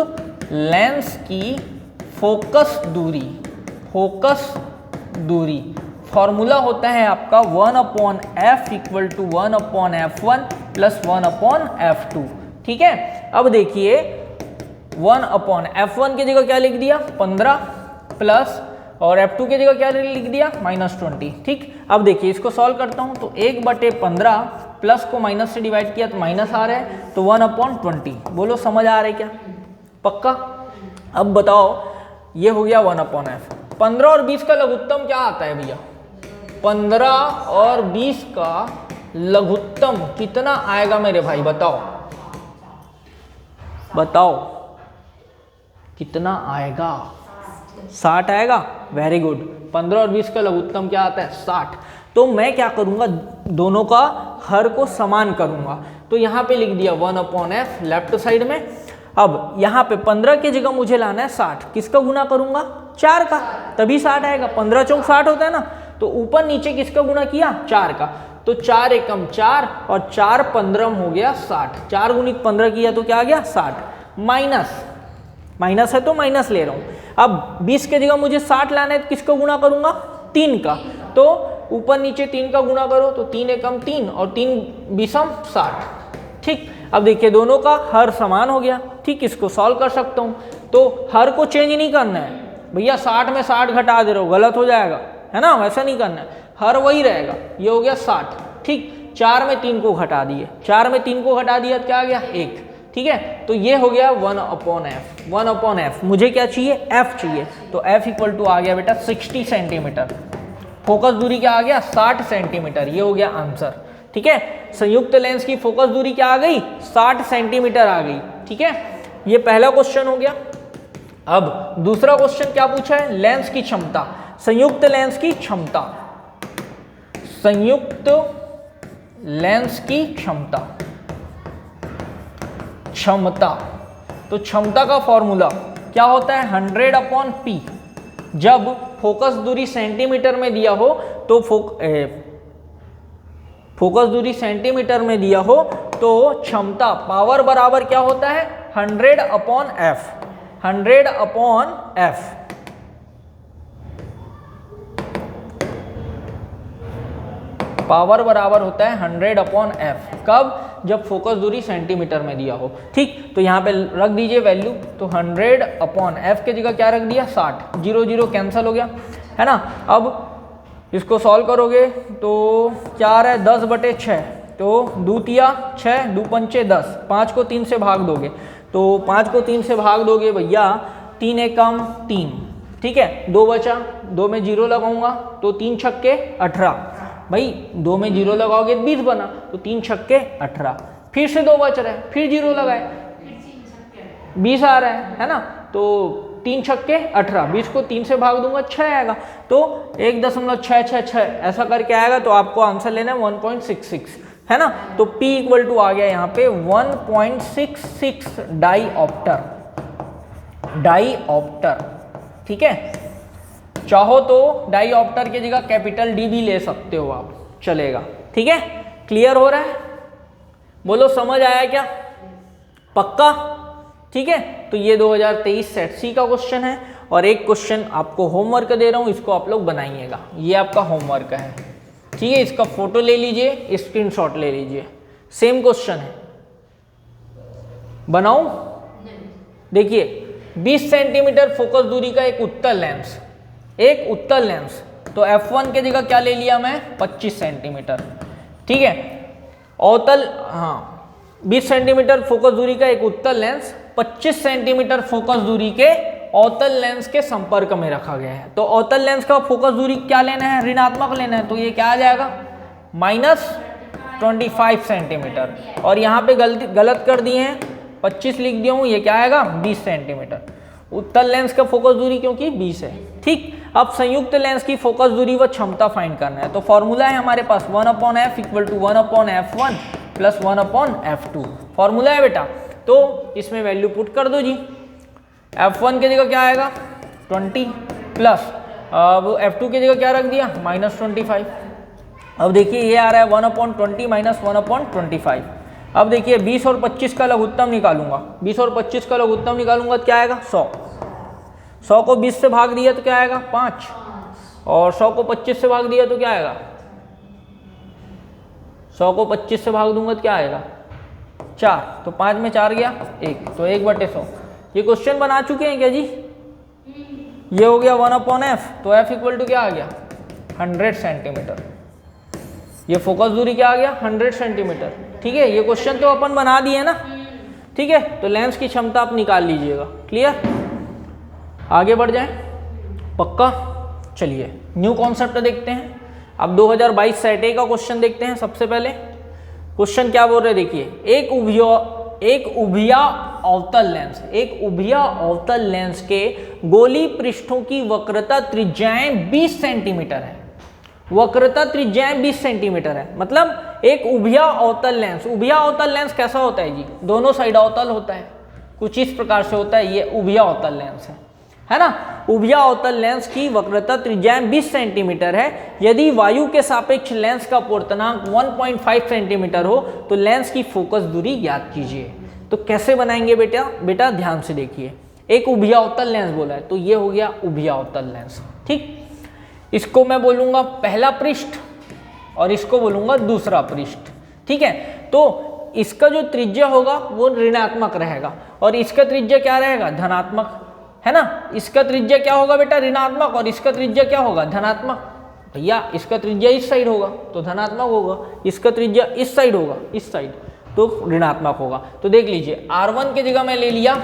A: लेंस की फोकस दूरी, फोकस दूरी फॉर्मूला होता है आपका 1/f equal to 1/f1 plus 1/f2। ठीक है, अब देखिए 1/f1 की जगह क्या लिख दिया? 15 प्लस, और f2 की जगह क्या लिख दिया? -20। ठीक, अब देखिए इसको सॉल्व करता हूं तो 1/15 प्लस को माइनस से डिवाइड किया तो माइनस आ रहा है, तो 1/20। बोलो समझ आ रहा है क्या? पक्का? अब बताओ, ये हो गया 1/f। 15 और 20 का लघुत्तम क्या आता है भैया? 15 और 20 का लघुत्तम कितना आएगा मेरे भाई? बताओ बताओ कितना आएगा? 60 आएगा। Very good. 15 और 20 का लघुत्तम क्या आता है? 60। तो मैं क्या करूंगा? दोनों का हर को समान करूंगा। तो यहाँ पे लिख दिया 1/f लेफ्ट साइड में। अब यहाँ पे 15 की जगह मुझे लाना है 60। किसका गुना करूंगा? 4 का, तभी 60 आएगा। 15 चौक 60 होता है ना, तो ऊपर नीचे किसका गुणा किया, 4 का, तो 4 एकम 4 और 4 15 हो गया 60, 4 गुणित 15 किया तो क्या आ गया 60, माइनस है तो माइनस ले रहा हूँ। अब 20 के जगह मुझे 60 लाना है तो किसका गुणा करूंगा, 3 का, तो ऊपर नीचे 3 का गुणा करो तो 3 एकम 3 और 3 बीसम 60, ठीक। अब देखिए दोनों का हर समान हो गया, ठीक, इसको सॉल्व कर सकता हूँ। तो हर को चेंज नहीं करना है भैया, 60 में 60 घटा दे रहे हो, गलत हो जाएगा, है ना, वैसा नहीं करना है, हर वही रहेगा, ये हो गया 60, ठीक। 4 में 3 को घटा दिए, 4 में 3 को घटा दिया तो क्या आ गया 1, ठीक है। तो ये हो गया 1/f, 1/f। मुझे क्या चाहिए, f चाहिए, तो f इक्वल टू आ गया बेटा 60 सेंटीमीटर। फोकस दूरी क्या आ गया, 60 सेंटीमीटर, ये हो गया आंसर, ठीक है। संयुक्त लेंस की फोकस दूरी क्या आ गई, 60 सेंटीमीटर आ गई, ठीक है। ये पहला क्वेश्चन हो गया। अब दूसरा क्वेश्चन क्या पूछा है, लेंस की क्षमता, संयुक्त लेंस की क्षमता, संयुक्त लेंस की क्षमता, क्षमता, तो क्षमता का फॉर्मूला क्या होता है, 100/p। जब फोकस दूरी सेंटीमीटर में दिया हो तो फोकस दूरी सेंटीमीटर में दिया हो तो क्षमता पावर बराबर क्या होता है, 100/f, 100/f। पावर बराबर होता है 100/f, कब, जब फोकस दूरी सेंटीमीटर में दिया हो, ठीक। तो यहाँ पे रख दीजिए वैल्यू, तो 100/f के जगह क्या रख दिया 60, 0 0 कैंसिल हो गया, है ना। अब इसको सॉल्व करोगे तो क्या आ रहा है, 10/6, तो 2 तिया 6, 2 पंचे 10, 5 को 3 से भाग दोगे, तो 5 को 3 से भाग दोगे भैया, 3 एकम 3, ठीक है, 2 बचा, 2 में 0 लगाऊंगा तो 3 छक्के 18, भाई 2 में 0 लगाओगे 20 बना, तो 3 छक्के 18, फिर से 2 बच रहे हैं, फिर 0 लगाए 20 आ रहा है ना, तो 3 छक्के 18, 20 को 3 से भाग दूंगा 6 आएगा, तो 1.666 ऐसा करके आएगा, तो आपको आंसर लेना है 1.66, है ना। तो P इक्वल टू आ गया यहाँ पे 1.66 डाईऑप्टर, डाईऑप्टर, ठीक है। चाहो तो डाईऑप्टर की जगह कैपिटल D भी ले सकते हो आप, चलेगा, ठीक है। क्लियर हो रहा है, बोलो समझ आया क्या, पक्का, ठीक है। तो ये 2023 सेट सी का क्वेश्चन है, और एक क्वेश्चन आपको होमवर्क दे रहा हूँ, इसको आप लोग बनाइएगा, ये आपका होमवर्क है, ठीक है। इसका फोटो ले लीजिए, स्क्रीनशॉट ले लीजिए, सेम क्वेश्चन है, बनाऊं, देखिए 20 सेंटीमीटर फोकस दूरी का एक उत्तल लेंस, एक उत्तल लेंस, तो f1 के जगह क्या ले लिया मैं, 25 सेंटीमीटर, ठीक है। अवतल, हाँ 20 सेंटीमीटर फोकस दूरी का एक उत्तल लेंस 25 सेंटीमीटर फोकस दूरी के अवतल लेंस के संपर्क में रखा गया है। तो अवतल लेंस का फोकस दूरी क्या लेना है, ऋणात्मक लेना है, तो ये क्या आ जाएगा -25 सेंटीमीटर, और यहाँ पे गलत कर दिए हैं, 25 लिख दिया हूँ, ये क्या आएगा 20 सेंटीमीटर। उत्तल लेंस का फोकस दूरी क्योंकि 20 है, ठीक। अब संयुक्त लेंस की फोकस दूरी व क्षमता फाइंड करना है, तो फॉर्मूला है हमारे पास 1/f equal to 1/f1 plus 1/f2, formula है बेटा। तो इसमें वैल्यू पुट कर दो जी, f1 की जगह क्या आएगा 20 प्लस, अब f2 की जगह क्या रख दिया -25। अब देखिए ये आ रहा है 1/20 माइनस 1/25। अब देखिए 20 और 25 का लघुत्तम निकालूंगा, 20 और 25 का लघुत्तम निकालूंगा तो क्या आएगा 100, 100 को 20 से भाग दिया तो क्या आएगा 5, और 100 को 25 से भाग दिया तो क्या आएगा, 100 को 25 से भाग दूंगा तो क्या आएगा 4, तो 5 में 4 गया 1, तो 1/100। ये क्वेश्चन बना चुके हैं क्या जी, ये हो गया 1/f, तो f इक्वल टू क्या आ गया 100 सेंटीमीटर, ये फोकस दूरी क्या आ गया 100 सेंटीमीटर, ठीक है। ये क्वेश्चन तो अपन बना दिए ना, ठीक है। तो लेंस की क्षमता आप निकाल लीजिएगा, क्लियर। आगे बढ़ जाएं, पक्का। चलिए न्यू कॉन्सेप्ट देखते हैं। अब 2022 सेट ए का क्वेश्चन देखते हैं। सबसे पहले क्वेश्चन क्या बोल रहे हैं, देखिए एक उभिया अवतल लेंस के गोली पृष्ठों की वक्रता त्रिज्याएं 20 सेंटीमीटर है, वक्रता त्रिज्याएं 20 सेंटीमीटर है, मतलब एक उभिया अवतल लेंस कैसा होता है जी, दोनों साइड अवतल होता है, कुछ इस प्रकार से होता है, ये उभिया अवतल लेंस है ना। उभया अवतल लेंस की वक्रता त्रिज्या 20 सेंटीमीटर है। यदि वायु के सापेक्ष लेंस का अपवर्तनांक 1.5 सेंटीमीटर हो तो लेंस की फोकस दूरी ज्ञात कीजिए। तो कैसे बनाएंगे बेटा ध्यान से देखिए। एक उभया अवतल लेंस बोला है तो ये हो गया उभया अवतल लेंस, ठीक। इसको मैं बोलूंगा पहला पृष्ठ और इसको बोलूंगा दूसरा पृष्ठ, ठीक है। तो इसका जो त्रिज्या होगा वो ऋणात्मक रहेगा और इसका त्रिज्या क्या रहेगा, धनात्मक, है ना। इसका त्रिज्या क्या होगा बेटा, ऋणात्मक, और इसका त्रिज्या क्या होगा, धनात्मक। भैया इसका त्रिज्या इस साइड होगा तो धनात्मक होगा, इसका त्रिज्या इस साइड होगा, इस साइड तो ऋणात्मक होगा। तो देख लीजिए R1 की जगह मैं ले लिया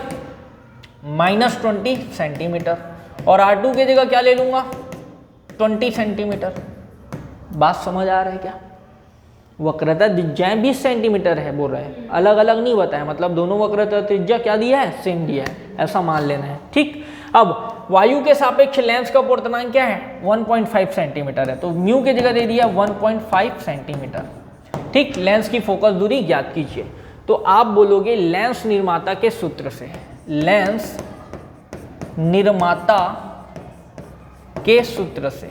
A: -20 सेंटीमीटर और R2 की जगह क्या ले लूंगा, 20 सेंटीमीटर। बात समझ आ रहा है क्या। वक्रता त्रिज्याएं 20 सेंटीमीटर है बोल रहे हैं, अलग अलग नहीं बताया, मतलब दोनों वक्रता त्रिज्या क्या दिया है, सेम दिया है, ऐसा मान लेना है, ठीक। अब वायु के सापेक्ष लेंस का अपवर्तनांक क्या है, 1.5 सेंटीमीटर है, तो म्यू की जगह दे दिया 1.5 सेंटीमीटर, ठीक। लेंस की फोकस दूरी ज्ञात कीजिए। तो आप बोलोगे लेंस निर्माता के सूत्र से, लेंस निर्माता के सूत्र से।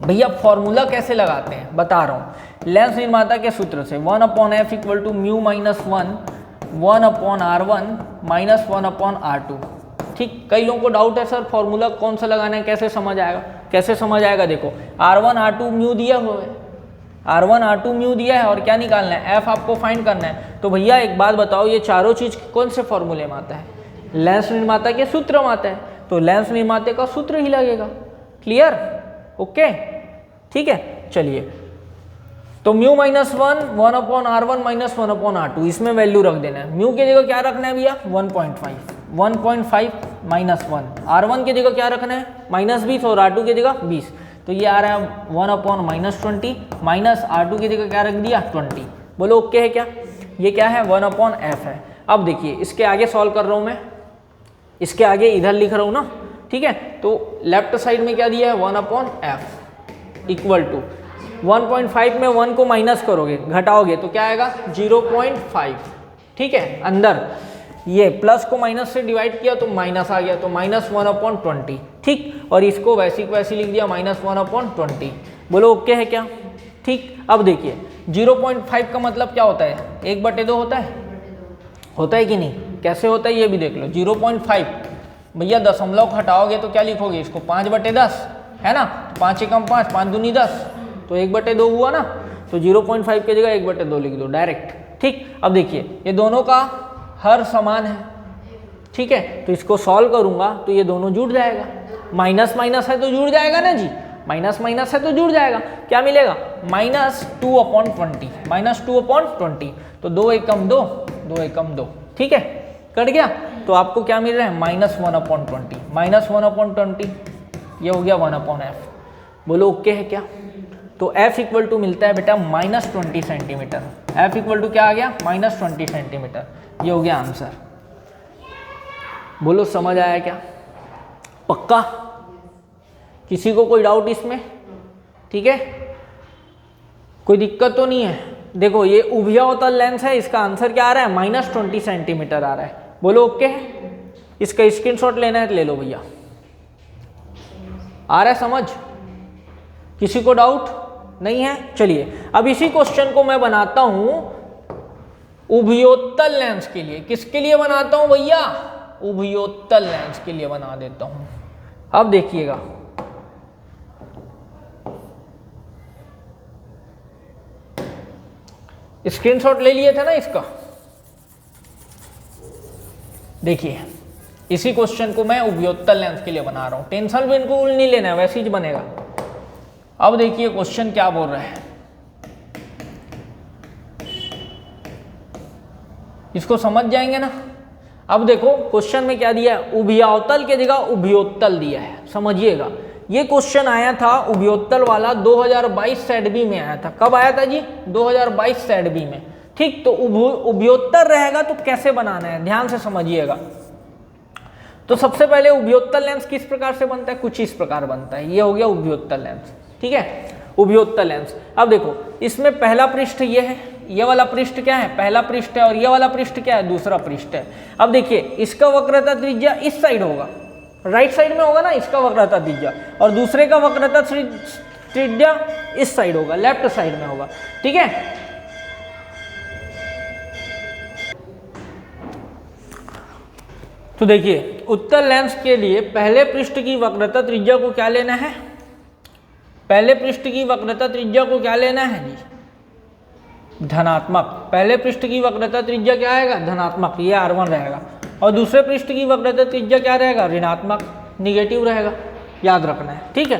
A: भैया फॉर्मूला कैसे लगाते हैं बता रहा हूं। लेंस निर्माता के सूत्र से 1/f equal to mu minus 1/r1 minus 1/r2, ठीक। कई लोगों को डाउट है सर फॉर्मूला कौन सा लगाना है, कैसे समझ आएगा, कैसे समझ आएगा। देखो r1 r2 म्यू दिया हुआ है, r1 r2 म्यू दिया है और क्या निकालना है, f आपको फाइंड करना है। तो भैया एक बात बताओ, ये चारों चीज कौन से फॉर्मूले में आता है, लेंस निर्माता के सूत्र में आता है, तो लेंस निर्माता का सूत्र ही लगेगा। क्लियर, ओके, ठीक है। चलिए तो mu minus 1/r1 minus 1/r2, इसमें वैल्यू रख देना है। म्यू की जगह क्या रखना है भैया, 1.5 माइनस 1, r1 की जगह क्या रखना है, -20 और r2 की जगह 20, तो ये आ रहा है 1/-20 माइनस r2 की जगह क्या रख दिया, 20। बोलो ओके है क्या, ये क्या है 1/f है। अब देखिए इसके आगे सॉल्व कर रहा हूँ मैं, इसके आगे इधर लिख रहा हूँ ना, ठीक है। तो लेफ्ट साइड में क्या दिया है, 1/f इक्वल टू 1.5 में 1 को माइनस करोगे, घटाओगे तो क्या आएगा 0.5, ठीक है। अंदर ये प्लस को माइनस से डिवाइड किया तो माइनस आ गया, तो -1/20, ठीक। और इसको वैसी को वैसी लिख दिया -1/20। बोलो ओके है क्या, ठीक। अब देखिए 0.5 का मतलब क्या होता है, 1/2 होता है कि नहीं, कैसे होता है ये भी देख लो। 0.5 भैया दशमलव हटाओगे तो क्या लिखोगे इसको, 5/10 है ना, 5 एकम 5, 5 दूनी 10, तो 1/2 हुआ ना, तो 0.5 की जगह 1/2 लिख दो डायरेक्ट, ठीक। अब देखिए ये दोनों का हर समान है, ठीक है। तो इसको सॉल्व करूंगा तो ये दोनों जुड़ जाएगा, माइनस माइनस है तो जुड़ जाएगा ना जी, माइनस माइनस है तो जुड़ जाएगा। क्या मिलेगा, -2/20, -2/20, तो 2 एकम 2, 2 एकम 2, ठीक है, कट गया। तो आपको क्या मिल रहा है, -1/20, -1/20, ये हो गया 1/f। बोलो ओके है क्या। तो f इक्वल टू मिलता है बेटा -20 सेंटीमीटर, f इक्वल टू क्या आ गया, -20 सेंटीमीटर, ये हो गया आंसर। बोलो समझ आया क्या, पक्का, किसी को कोई डाउट इसमें, ठीक है, कोई दिक्कत तो नहीं है। देखो ये उभया अवतल लेंस है, इसका आंसर क्या आ रहा है, -20 सेंटीमीटर आ रहा है। बोलो ओके है, इसका स्क्रीनशॉट लेना है तो ले लो भैया। आ रहा है समझ, किसी को डाउट नहीं है। चलिए अब इसी क्वेश्चन को मैं बनाता हूं उभयोत्तल लेंस के लिए। किसके लिए बनाता हूं भैया, उभयोत्तल लेंस के लिए बना देता हूं। अब देखिएगा स्क्रीनशॉट ले लिए थे ना इसका, देखिए इसी क्वेश्चन को मैं उभयोत्तल लेंस के लिए बना रहा हूं, टेंशन बिल्कुल नहीं लेना है, वैसे ही बनेगा। अब देखिए क्वेश्चन क्या बोल रहा है, इसको समझ जाएंगे ना। अब देखो क्वेश्चन में क्या दिया है, उभयावतल के जगह उभयोत्तल दिया है, समझिएगा। ये क्वेश्चन आया था उभयोत्तल वाला 2022 सेट बी में आया था। कब आया था जी, 2022 सेट बी में, ठीक। तो उभयोत्तल रहेगा तो कैसे बनाना है, ध्यान से समझिएगा। तो सबसे पहले उभयोत्तल लेंस किस प्रकार से बनता है, कुछ इस प्रकार बनता है। ये हो गया उभयोत्तल लेंस, ठीक है, उभयोत्तल लेंस। अब देखो इसमें पहला पृष्ठ ये है, ये वाला पृष्ठ क्या है, पहला पृष्ठ है, और ये वाला पृष्ठ क्या है, दूसरा पृष्ठ है। अब देखिए इसका वक्रता त्रिज्या इस साइड होगा, राइट साइड में होगा ना इसका वक्रता त्रिज्या, और दूसरे का वक्रता त्रिज्या इस साइड होगा, लेफ्ट साइड में होगा। ठीक है, तो देखिए उत्तल लेंस के लिए पहले पृष्ठ की वक्रता त्रिज्या को क्या लेना है, पहले पृष्ठ की वक्रता त्रिज्या को क्या लेना है जी, धनात्मक। पहले पृष्ठ की वक्रता त्रिज्या क्या आएगा, धनात्मक, ये R1 रहेगा, और दूसरे पृष्ठ की वक्रता त्रिज्या क्या रहेगा, ऋणात्मक, निगेटिव रहेगा, याद रखना है। ठीक है,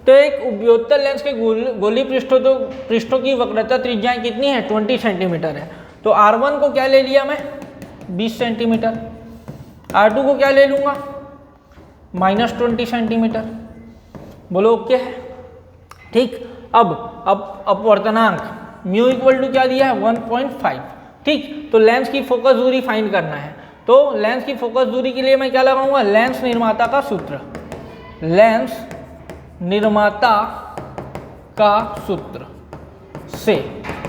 A: तो एक उपयोत्तल लेंस के गोलीय पृष्ठों की वक्रता त्रिज्याएं कितनी है, 20 सेंटीमीटर है। तो R1 को क्या ले लिया मैं, 20 सेंटीमीटर, R2 को क्या ले लूँगा, -20 सेंटीमीटर। बोलो ओके है। ठीक, अब अपवर्तनांक म्यू इक्वल टू क्या दिया है, 1.5। ठीक, तो लेंस की फोकस दूरी फाइंड करना है, तो लेंस की फोकस दूरी के लिए मैं क्या लगाऊंगा, लेंस निर्माता का सूत्र। लेंस निर्माता का सूत्र से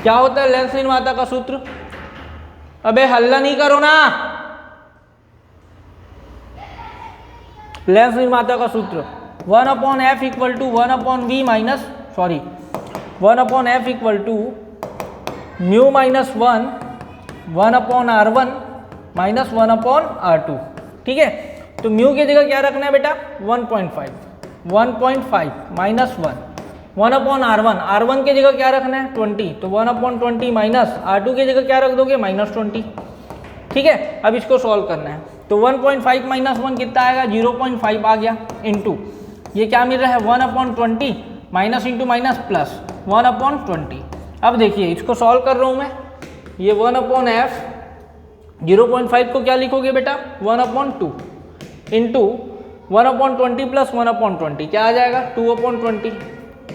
A: क्या होता है, लेंस निर्माता का सूत्र, अबे हल्ला नहीं करो ना, लेंस निर्माता का सूत्र 1/f equal to 1/v minus 1/f equal to mu minus 1/r1 minus 1/r2। ठीक है, तो म्यू की जगह क्या रखना है बेटा, 1.5 माइनस 1/r1, r1 की जगह क्या रखना है, 20, तो 1/20 माइनस r2 की जगह क्या रख दोगे, -20। ठीक है, अब इसको सॉल्व करना है, तो 1.5 माइनस 1 कितना आएगा, 0.5 आ गया, इंटू ये क्या मिल रहा है, 1/20 माइनस इंटू माइनस प्लस 1/20। अब देखिए इसको सॉल्व कर रहा हूँ मैं, ये 1/f 0.5 को क्या लिखोगे बेटा, 1/2 इंटू 1/20 प्लस 1/20 क्या आ जाएगा, 2/20,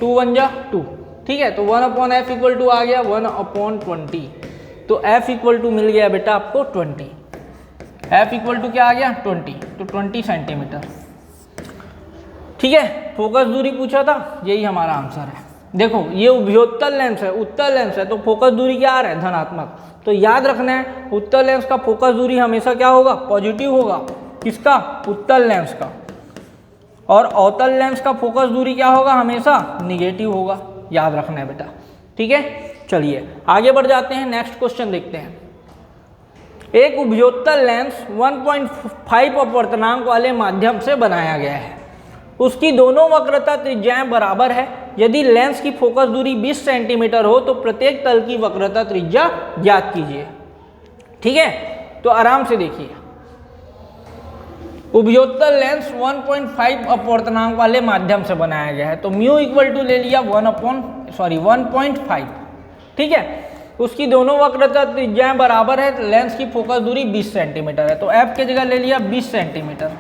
A: 2 1 जा 2। ठीक है, तो 1/f इक्वल टू आ गया 1/20, तो f इक्वल टू मिल गया बेटा आपको 20, f इक्वल टू क्या आ गया 20, तो 20 सेंटीमीटर। ठीक है, फोकस दूरी पूछा था, यही हमारा आंसर है। देखो ये उभयोत्तल लेंस है, उत्तल लेंस है, तो फोकस दूरी क्या आ रहा है, धनात्मक। तो याद रखना है उत्तल लेंस का फोकस दूरी हमेशा क्या होगा, पॉजिटिव होगा, किसका, उत्तल लेंस का, और अवतल लेंस का फोकस दूरी क्या होगा, हमेशा निगेटिव होगा, याद रखना है बेटा। ठीक है, चलिए आगे बढ़ जाते हैं, नेक्स्ट क्वेश्चन देखते हैं। एक उभयोत्तल लेंस 1.5 अपवर्तनांक वाले माध्यम से बनाया गया है, उसकी दोनों वक्रता त्रिज्याएं बराबर है। यदि लेंस की फोकस दूरी 20 सेंटीमीटर हो तो प्रत्येक तल की वक्रता त्रिज्या ज्ञात कीजिए। ठीक है, तो आराम से देखिए, उभयोत्तल लेंस 1.5 अपवर्तनांक वाले माध्यम से बनाया गया है, तो म्यू इक्वल टू ले लिया 1.5। ठीक है, उसकी दोनों वक्रता त्रिज्याएं बराबर है, लेंस की फोकस दूरी 20 सेंटीमीटर है, तो f की जगह ले लिया 20 सेंटीमीटर,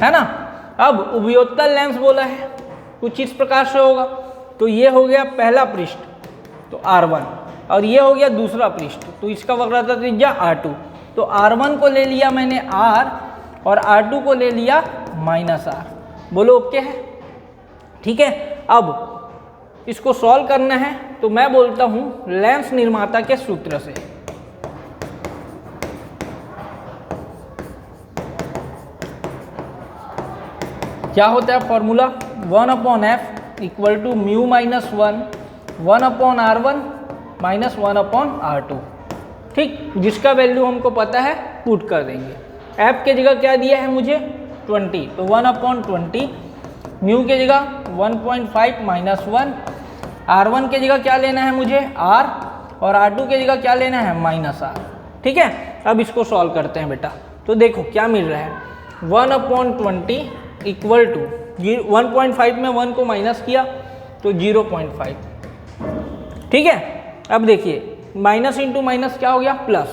A: है ना। अब उभयोत्तल लेंस बोला है, कुछ इस प्रकार से होगा, तो ये हो गया पहला पृष्ठ, तो R1, और ये हो गया दूसरा पृष्ठ, तो इसका वक्रता त्रिज्या R2, तो R1 को ले लिया मैंने R और R2 को ले लिया -R। बोलो ओके है। ठीक है, अब इसको सॉल्व करना है, तो मैं बोलता हूं लेंस निर्माता के सूत्र से। क्या होता है formula, 1/f equal to mu minus 1/r1 minus 1/r2। ठीक, जिसका वैल्यू हमको पता है पुट कर देंगे। f के जगह क्या दिया है मुझे 20, तो 1/20, म्यू के जगह 1.5 माइनस 1, R1 के जगह क्या लेना है मुझे R, और R2 के जगह क्या लेना है -R। ठीक है, अब इसको सॉल्व करते हैं बेटा, तो देखो क्या मिल रहा है, 1/20 इक्वल टू 1.5 में 1 को माइनस किया तो 0.5। ठीक है, अब देखिए माइनस इंटू माइनस क्या हो गया प्लस,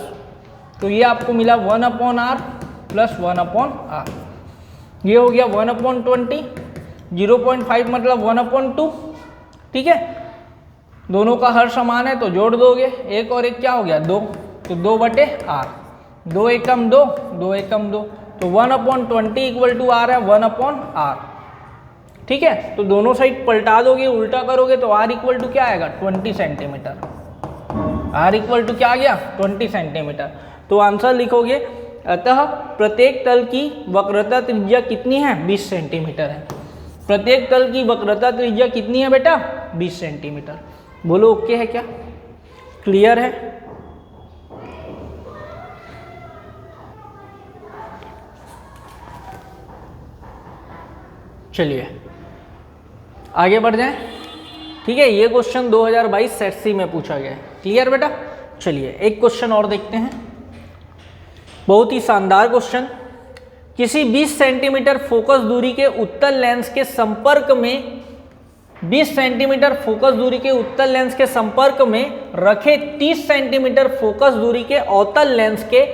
A: तो ये आपको मिला 1/r प्लस 1/r, ये हो गया 1/20, 0.5 मतलब 1/2। ठीक है, दोनों का हर समान है तो जोड़ दोगे, एक और एक क्या हो गया 2, तो 2/r, 2 एकम 2, 2 एकम 2, तो 1/20 इक्वल टू आ रहा है 1/r। ठीक है, तो दोनों साइड पलटा दोगे, उल्टा करोगे तो r इक्वल टू क्या आएगा 20 सेंटीमीटर, r इक्वल टू क्या आ गया 20 सेंटीमीटर। तो आंसर लिखोगे अतः प्रत्येक तल की वक्रता त्रिज्या कितनी है? 20 सेंटीमीटर है। प्रत्येक तल की वक्रता त्रिज्या कितनी है बेटा? 20 सेंटीमीटर। बोलो ओके है क्या? क्लियर है? चलिए आगे बढ़ जाएं। ठीक है, ये क्वेश्चन 2022 सेट सी में पूछा गया है। क्लियर बेटा? चलिए एक क्वेश्चन और देखते हैं, बहुत ही शानदार क्वेश्चन। किसी 20 सेंटीमीटर फोकस दूरी के उत्तल लेंस के संपर्क में 20 सेंटीमीटर फोकस दूरी के उत्तल लेंस के संपर्क में रखे 30 सेंटीमीटर फोकस दूरी के अवतल लेंस के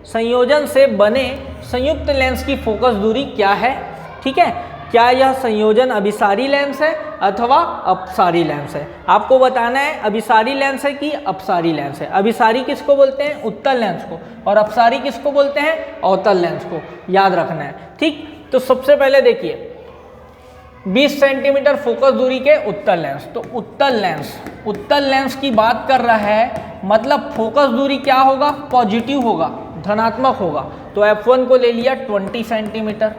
A: संयोजन से बने संयुक्त लेंस की फोकस दूरी क्या है? ठीक है, क्या यह संयोजन अभिसारी लेंस है अथवा अपसारी लेंस है? आपको बताना है अभिसारी लेंस है कि अपसारी लेंस है। अभिसारी किसको बोलते हैं? उत्तल लेंस को, और अपसारी किसको बोलते हैं? अवतल लेंस को। याद रखना है। ठीक, तो सबसे पहले देखिए 20 सेंटीमीटर फोकस दूरी के उत्तल लेंस, तो उत्तल लेंस की बात कर रहा है, मतलब फोकस दूरी क्या होगा? पॉजिटिव होगा, धनात्मक होगा। तो F1 को ले लिया 20 सेंटीमीटर।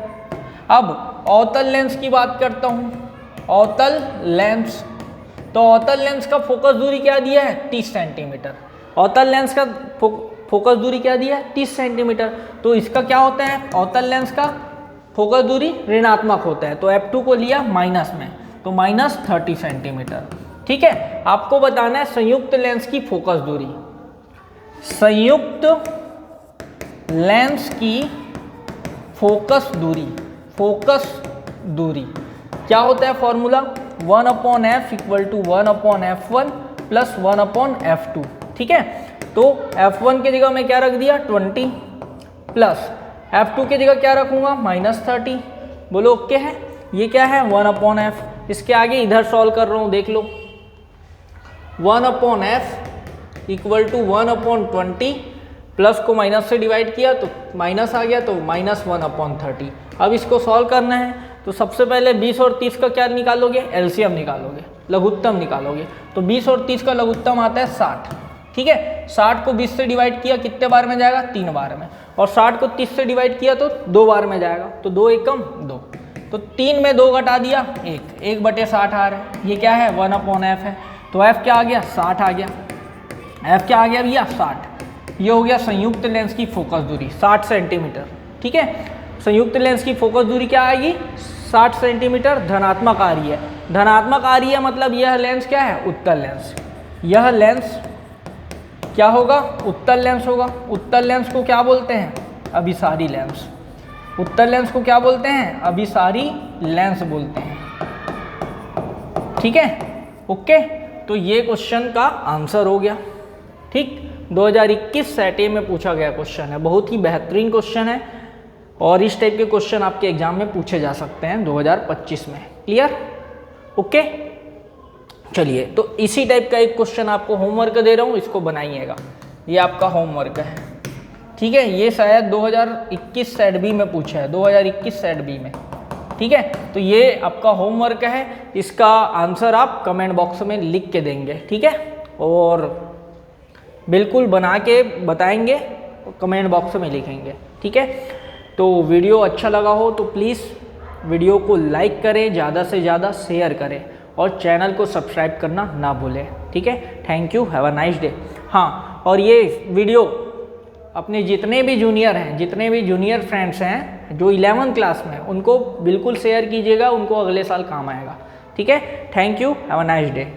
A: अब अवतल लेंस की बात करता हूं, अवतल लेंस, तो अवतल लेंस का फोकस दूरी क्या दिया है? 30 सेंटीमीटर। अवतल लेंस का फोकस दूरी क्या दिया है? 30 सेंटीमीटर। तो इसका क्या होता है? अवतल लेंस का फोकस दूरी ऋणात्मक होता है, तो F2 को लिया माइनस में, तो -30 सेंटीमीटर। ठीक है, आपको बताना है संयुक्त लेंस की फोकस दूरी। संयुक्त लेंस की फोकस दूरी क्या होता है? Formula 1/f = 1/f1 + 1/f2। ठीक है, तो F1 की जगह मैं क्या रख दिया? 20 प्लस F2 की जगह क्या रखूंगा? -30। बोलो ओके है? ये क्या है? 1/f। इसके आगे इधर सॉल्व कर रहा हूं, देख लो। 1/f = 1/20, प्लस को माइनस से डिवाइड किया तो माइनस आ गया, तो -1/30। अब इसको सॉल्व करना है, तो सबसे पहले 20 और 30 का क्या निकालोगे? एलसीएम निकालोगे, लघुत्तम निकालोगे। तो 20 और 30 का लघुत्तम आता है 60। ठीक है, 60 को 20 से डिवाइड किया, कितने बार में जाएगा? 3 बार में। और 60 को 30 से डिवाइड किया तो 2 बार में जाएगा, तो 2 एकम 2, तो 3 में 2 घटा दिया 1, 1/60 आ रहा है। ये क्या है? 1/f है। तो f क्या आ गया? 60 आ गया। f क्या आ गया भैया? 60। ये हो गया संयुक्त लेंस की फोकस दूरी 60 सेंटीमीटर। ठीक है, संयुक्त लेंस की फोकस दूरी क्या आएगी? 60 सेंटीमीटर धनात्मक आ रही है। धनात्मक आ रही है मतलब यह लेंस क्या है? उत्तल लेंस। यह लेंस क्या होगा? उत्तल लेंस होगा। उत्तल लेंस को क्या बोलते हैं? अभिसारी लेंस। उत्तल लेंस को क्या बोलते हैं? अभिसारी लेंस बोलते हैं। ठीक है, ओके। तो ये क्वेश्चन का आंसर हो गया। ठीक, 2021 सेट ए में पूछा गया क्वेश्चन है, बहुत ही बेहतरीन क्वेश्चन है, और इस टाइप के क्वेश्चन आपके एग्जाम में पूछे जा सकते हैं 2025 में। क्लियर? ओके। चलिए, तो इसी टाइप का एक क्वेश्चन आपको होमवर्क दे रहा हूँ, इसको बनाइएगा। ये आपका होमवर्क है। ठीक है, ये शायद 2021 सेट बी में पूछा है, 2021 सेट बी में। ठीक है, तो ये आपका होमवर्क है, इसका आंसर आप कमेंट बॉक्स में लिख के देंगे। ठीक है, और बिल्कुल बना के बताएंगे, कमेंट बॉक्स में लिखेंगे। ठीक है, तो वीडियो अच्छा लगा हो तो प्लीज़ वीडियो को लाइक करें, ज़्यादा से ज़्यादा शेयर करें, और चैनल को सब्सक्राइब करना ना भूलें। ठीक है, thank you, have a nice day. हाँ, और ये वीडियो अपने जितने भी जूनियर फ्रेंड्स हैं जो 11th क्लास में, उनको बिल्कुल शेयर कीजिएगा, उनको अगले साल काम आएगा। ठीक है, thank you, have a nice day.